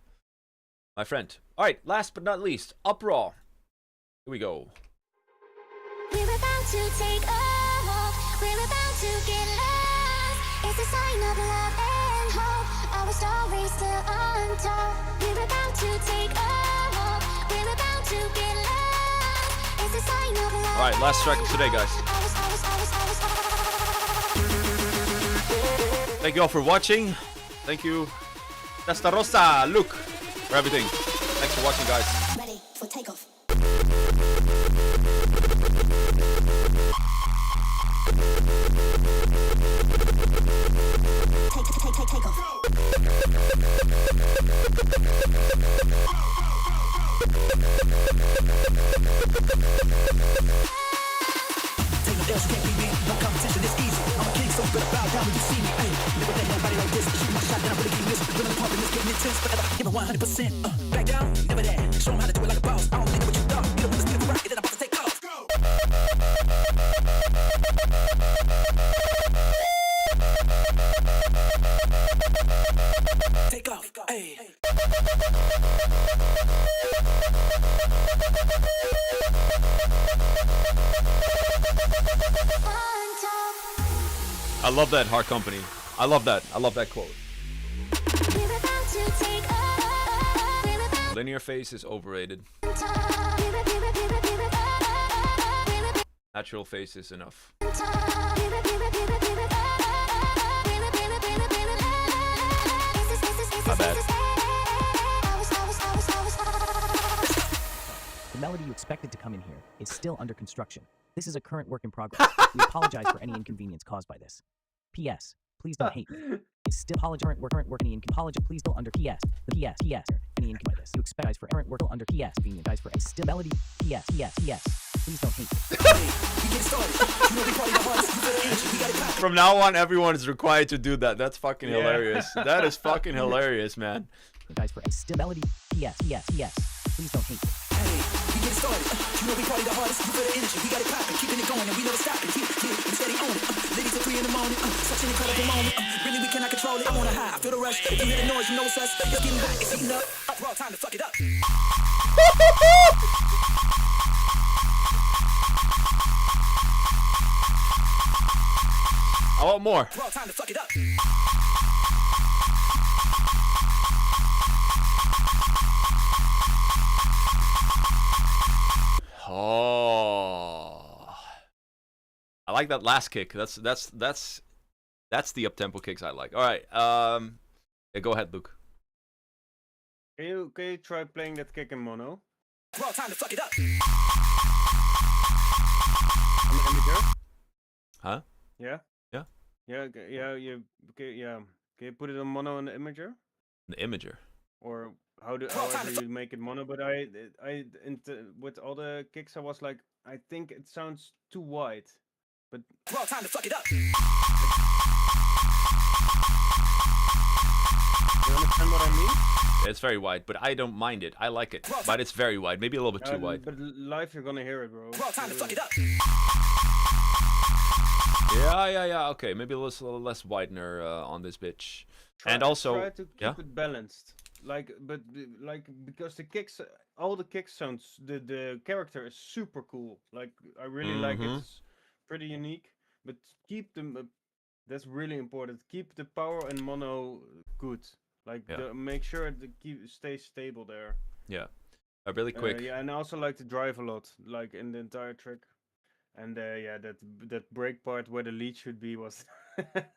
S1: my friend. All right, last but not least, UPRAW. Here we go.
S5: We're about to take off. We're about to get lost. It's a sign of love and hope. Our story still untold. We're about to take off. We're about to get lost. It's a sign of love.
S1: All right, last track of today, guys. Thank you all for watching. Thank you, Testarossa, Luke, for everything. Thanks for watching, guys.
S5: Ready for takeoff. Take off.
S8: Take no else, you can't beat me. No competition, it's easy. I'm a king, so you better bow down when you see me. Ay, never let nobody like this. Shoot my shot, then I really keep missing. When I'm pumping, it's getting intense, forever. Give it 100%. Back down, never that. Show 'em how to do it like a boss. I don't think that what you thought. You don't want to steal the rocket, then I'm about to take off. Take off, ay.
S1: I love that, Hard Company. I love that. I love that quote.
S5: We're about to take off. We're about
S1: Linear face is overrated. Natural face is enough. My bad.
S9: The melody you expected to come in here is still under construction. This is a current work in progress. We apologize for any inconvenience caused by this. P.S. Please don't hate me. It's still current work any apology. Please still under P.S. The P.S. Any inconvenience by this. You expect guys for current work under P.S. Convenient guys for a still melody. P.S. Please don't hate me.
S1: From now on, everyone is required to do that. That's fucking hilarious. That is fucking hilarious, man.
S9: Guys for a still melody. P.S. Please don't hate me.
S8: Hey, we get started. You know we party the hardest. You feel the energy. We got it popping, keeping it going, and we never stopping. We steady on it. Ladies till 3 in the morning. Such an incredible moment. Really, we cannot control it. I'm on a high. I feel the rush. If you hear the noise, you know it's us. It's getting hot. It's heating up. Raw time to fuck it up.
S1: I want more.
S8: Raw time to fuck it up.
S1: Oh, I like that last kick. That's the up-tempo kicks I like. All right, yeah, go ahead, Luke.
S2: Can you try playing that kick in mono?
S8: Raw time to fuck it up.
S2: On the imager?
S1: Huh?
S2: Yeah.
S1: Yeah.
S2: Yeah. Yeah. Can you put it on mono in the imager?
S1: The imager.
S2: Or however you make it mono? But with all the kicks, I was like, I think it sounds too wide. But
S8: Raw time to fuck it up.
S2: you understand what I mean?
S1: It's very wide, but I don't mind it. I like it, but it's very wide. Maybe a little bit too wide.
S2: But live, you're gonna hear it, bro.
S8: Raw time to fuck it up.
S1: Yeah. Okay, maybe a little less widener on this bitch. And also,
S2: try to keep it balanced. Because the kicks, all the kick sounds, the character is super cool. Like, I really like it. It's pretty unique. But keep them. That's really important. Keep the power and mono good. Like, make sure it stays stable there.
S1: Yeah. Really quick.
S2: Yeah, and I also like to drive a lot, like in the entire trick. And yeah, that break part where the lead should be was.
S1: That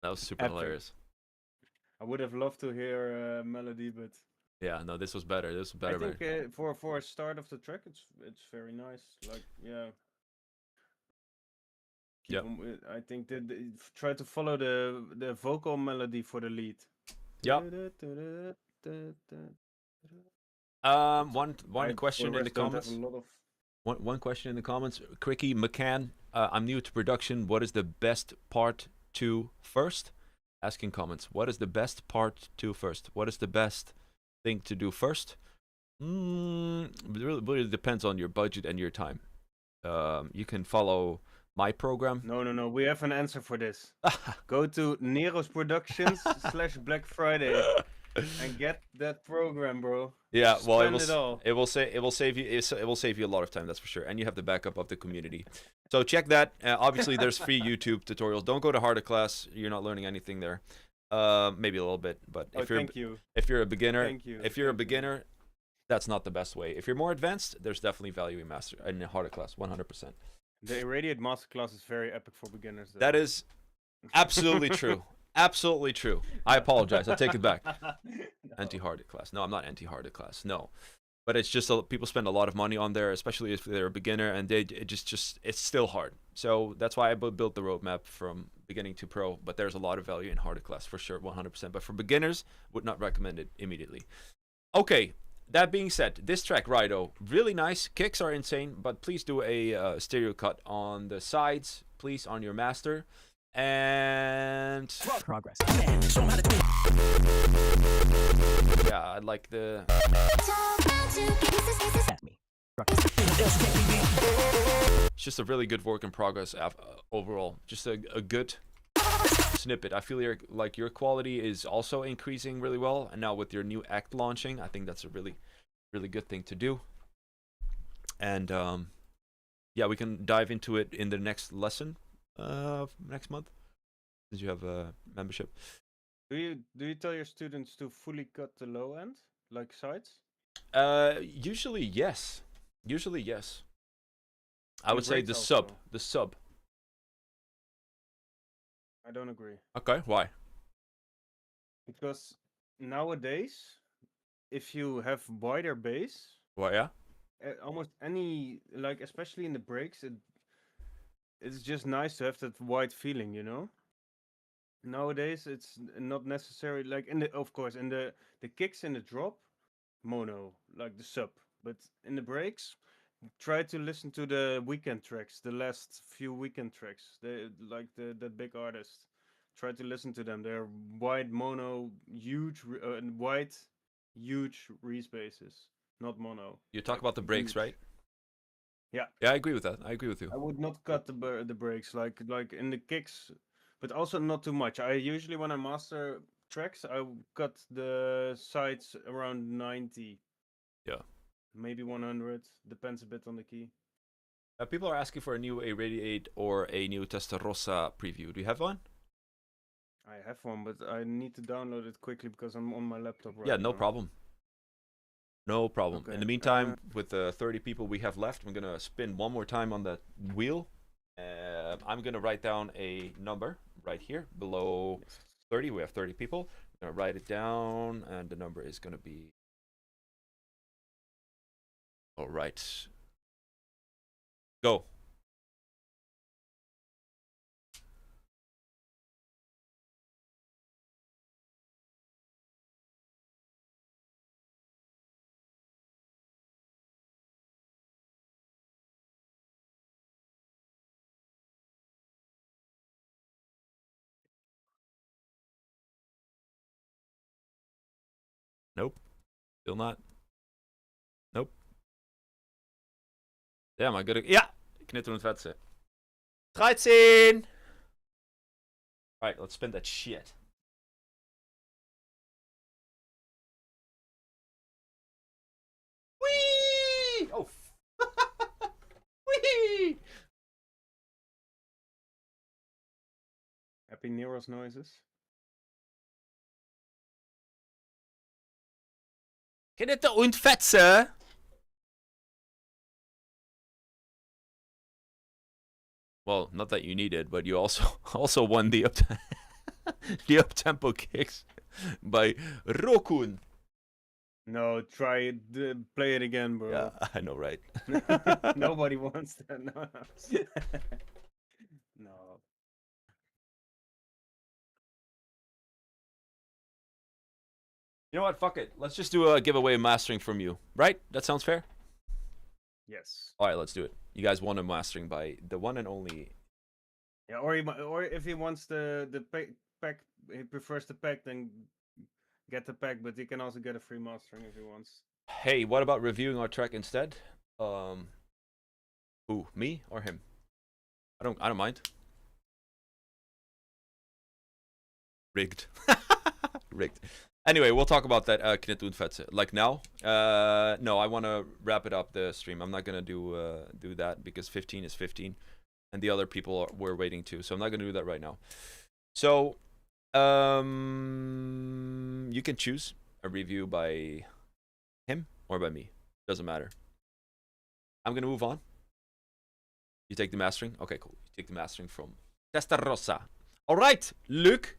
S1: was super
S2: epic.
S1: Hilarious.
S2: I would have loved to hear melody, but
S1: Yeah, no, this was better. This was better.
S2: I think for a start of the track, it's very nice. Like, yeah.
S1: Yeah.
S2: I think try to follow the vocal melody for the lead.
S1: Yeah. One question in the comments. One question in the comments. Cricky McCann, I'm new to production. What is the best part 2 first? Asking comments. What is the best part 2 first? What is the best thing to do first? It really depends on your budget and your time. You can follow my program.
S2: No. We have an answer for this. Go to Nero's Productions / Black Friday and get that program, bro.
S1: Yeah, well,
S2: Spend
S1: it will save you a lot of time, that's for sure, and you have the backup of the community. So check that. Obviously, there's free YouTube tutorials. Don't go to Harder Class. You're not learning anything there. Maybe a little bit, but if you're a beginner, that's not the best way. If you're more advanced, there's definitely value in Harder Class, 100%.
S2: The Irradiate Masterclass is very epic for beginners, though.
S1: That is absolutely true. Absolutely true. I apologize. I take it back. Anti-Harder Class. No, I'm not anti-Harder Class. No. But it's just people spend a lot of money on there, especially if they're a beginner, and it's still hard. So that's why I built the roadmap from beginning to pro. But there's a lot of value in Harder Class for sure, 100%. But for beginners, would not recommend it immediately. Okay, that being said, this track, Rido, really nice. Kicks are insane, but please do a stereo cut on the sides, please, on your master. And
S9: Progress.
S1: yeah, I like the
S9: At me.
S1: it's just a really good work in progress overall. Just a good snippet. I feel like your quality is also increasing really well, and now with your new act launching, I think that's a really good thing to do. And yeah, we can dive into it in the next lesson next month, since you have a membership.
S2: Do you tell your students to fully cut the low end, like sides?
S1: Usually yes. I would say
S2: breaks
S1: the
S2: also.
S1: sub.
S2: I don't agree.
S1: Okay, why?
S2: Because nowadays, if you have wider bass,
S1: Why? Yeah.
S2: almost any, like especially in the breaks, it's just nice to have that wide feeling, you know. Nowadays, it's not necessary. Like of course, in the kicks in the drop, mono, like the sub. But in the breaks, try to listen to the weekend tracks, the last few weekend tracks. The big artists. Try to listen to them. They're wide mono, huge, wide, huge respaces, not mono.
S1: You talk about the breaks,
S2: huge.
S1: right?
S2: Yeah.
S1: Yeah, I agree with that. I agree with you.
S2: I would not cut the breaks like in the kicks, but also not too much. I usually, when I master tracks, I cut the sides around 90.
S1: Yeah.
S2: Maybe 100. Depends a bit on the key.
S1: People are asking for a new IRRADIATE or a new Testarossa preview. Do you have one?
S2: I have one, but I need to download it quickly because I'm on my laptop right
S1: Yeah,
S2: now.
S1: no problem. No problem.
S2: Okay,
S1: In the meantime, with the 30 people we have left, I'm gonna spin one more time on the wheel. I'm gonna write down a number right here below 30. We have 30 people. I'm gonna write it down, and the number is gonna be. All right. Go. Nope. Still not. Nope. Damn, I gotta. Ja! Knitterend vetsen. 13! Alright, let's spin that shit. Whee! Oh. Whee!
S2: Happy Nero's noises.
S1: Knitter und fetze! Well, not that you need it, but you also won the the up-tempo kicks by Rokun.
S2: No, try it. Play it again, bro.
S1: Yeah, I know, right?
S2: Nobody wants that. No. No.
S1: You know what? Fuck it. Let's just do a giveaway mastering from you. Right? That sounds fair?
S2: Yes.
S1: Alright, let's do it. You guys won a mastering by the one and only
S2: Yeah, or if he wants the pack, he prefers the pack, then get the pack. But he can also get a free mastering if he wants.
S1: Hey, what about reviewing our track instead? Who, me or him? I don't mind. Rigged. Rigged. Anyway, we'll talk about that Knit und Fetze. Like now. No, I want to wrap it up the stream. I'm not gonna do that because 15 is 15, and the other people were waiting too. So I'm not gonna do that right now. So, you can choose a review by him or by me. Doesn't matter. I'm gonna move on. You take the mastering. Okay, cool. You take the mastering from Testarossa. All right, Luke.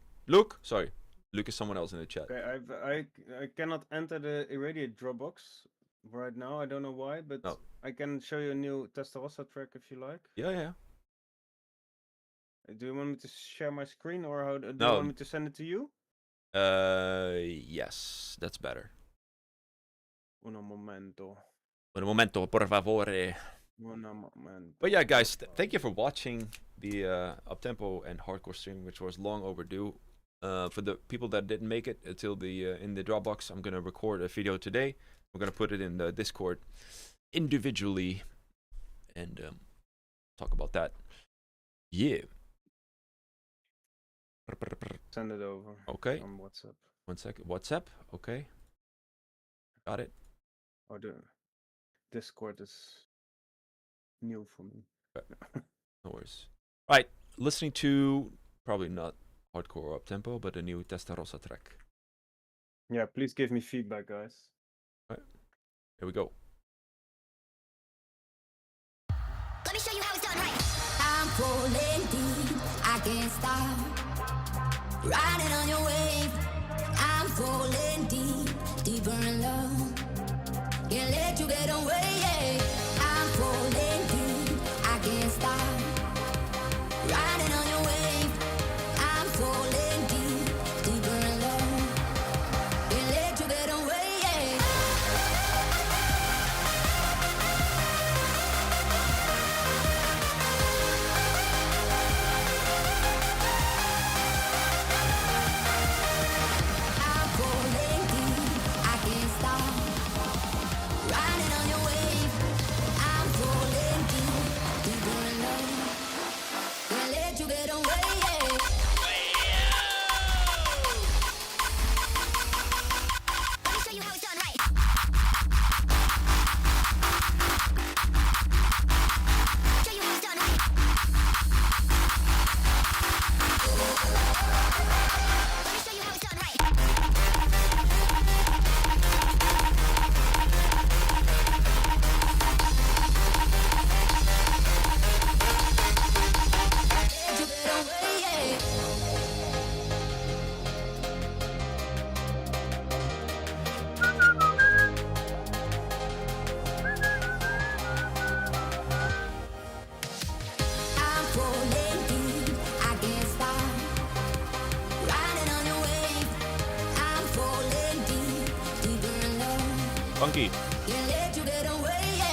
S1: Sorry, Luke is someone else in the chat.
S2: Okay, I cannot enter the Irradiate Dropbox right now. I don't know why, but
S1: No.
S2: I can show you a new Testarossa track if you like.
S1: Yeah.
S2: Do you want me to share my screen, or how do you
S1: No.
S2: want me to send it to you?
S1: Yes, that's better.
S2: Un momento.
S1: Un momento, por favore.
S2: Un momento.
S1: But yeah, guys, thank you for watching the Uptempo and Hardcore stream, which was long overdue. For the people that didn't make it until the in the Dropbox, I'm gonna record a video today. We're gonna put it in the Discord individually and talk about that. Yeah.
S2: Send it over.
S1: Okay.
S2: On WhatsApp.
S1: 1 second. WhatsApp. Okay. Got it.
S2: Or the Discord is new for me.
S1: No worries. Right. Listening to probably not hardcore or uptempo, but a new Testarossa track.
S2: Yeah, please give me feedback, guys.
S1: Here we go.
S5: Let me show you how it's done right.
S6: I'm falling deep, I can't stop. Riding on your wave, I'm falling deep, deeper in love. Can't let you get away, yeah. I'm falling deep, I can't stop. Riding on your wave, I'm falling deep, deeper in love. Can't let you get away, yeah. I'm falling deep, I can't stop. Riding on your wave, I'm falling deep, deeper in love. Can't let you get away, yeah.
S5: Let me show you how it's done right. Show you how it's done right. Let me show you how it's done right.
S6: Let you get away, yeah. I'm falling deep, I can't stop. Riding on your wave, I'm falling deep, deeper in love.
S1: Funky.
S6: Can't let you get away, yeah.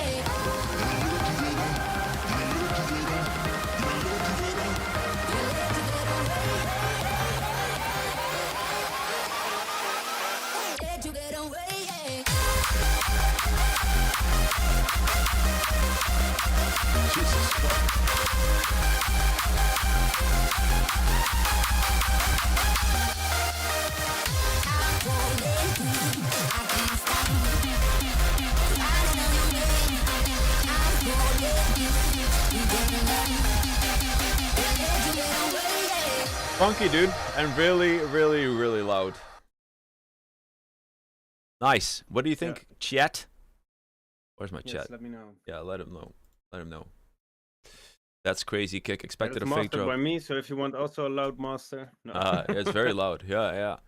S6: Let you get away, yeah. I'm falling deep, I can't stop. Riding on your wave, I'm falling deep, deeper in love. Can't let you get away, yeah.
S1: Funky, dude. And really loud. Nice. What do you think, chat? Where's my
S2: Yes,
S1: chat?
S2: let me know.
S1: Yeah, let him know. Let him know. That's crazy kick. Expected
S2: It's
S1: a fake
S2: mastered by
S1: drop.
S2: me, so if you want also a loud master. No.
S1: It's very loud. Yeah.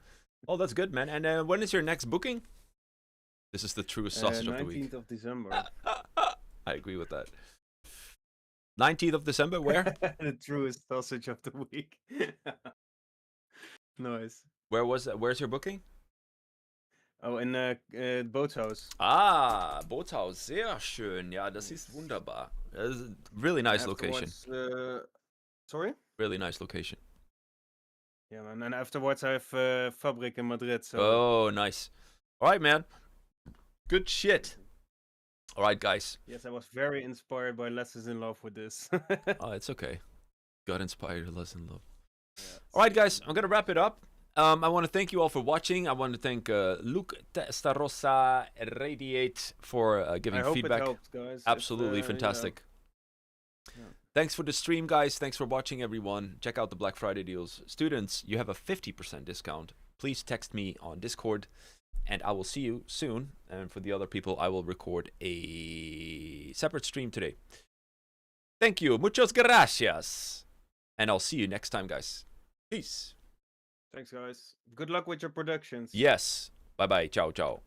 S1: Oh, that's good, man. And when is your next booking? This is the truest sausage of the week.
S2: 19th of December.
S1: I agree with that. 19th of December, where?
S2: The truest sausage of the week. Nice.
S1: Where was that? Where's your booking?
S2: Oh, in Bootshaus.
S1: Ah, Bootshaus. Sehr schön. Ja, das ist wunderbar. Das is a really nice location.
S2: Afterwards, Sorry?
S1: Really nice location.
S2: Yeah, man. And afterwards, I have Fabric in Madrid. So
S1: Oh, nice. All right, man. Good shit. All right, guys.
S2: yes, I was very inspired by Lessons in Love with this.
S1: Oh, it's okay. Got inspired to listen love.
S2: Yeah,
S1: All right, guys. I'm gonna wrap it up. I want to thank you all for watching. I want to thank Luke Testarossa Radiate for giving
S2: I hope
S1: feedback.
S2: it helped, guys.
S1: Absolutely
S2: It's,
S1: fantastic.
S2: Yeah.
S1: Thanks for the stream, guys. Thanks for watching, everyone. Check out the Black Friday deals. Students, you have a 50% discount. Please text me on Discord, and I will see you soon. And for the other people, I will record a separate stream today. Thank you. Muchas gracias. And I'll see you next time, guys. Peace.
S2: Thanks, guys. Good luck with your productions.
S1: Yes. Bye-bye. Ciao, ciao.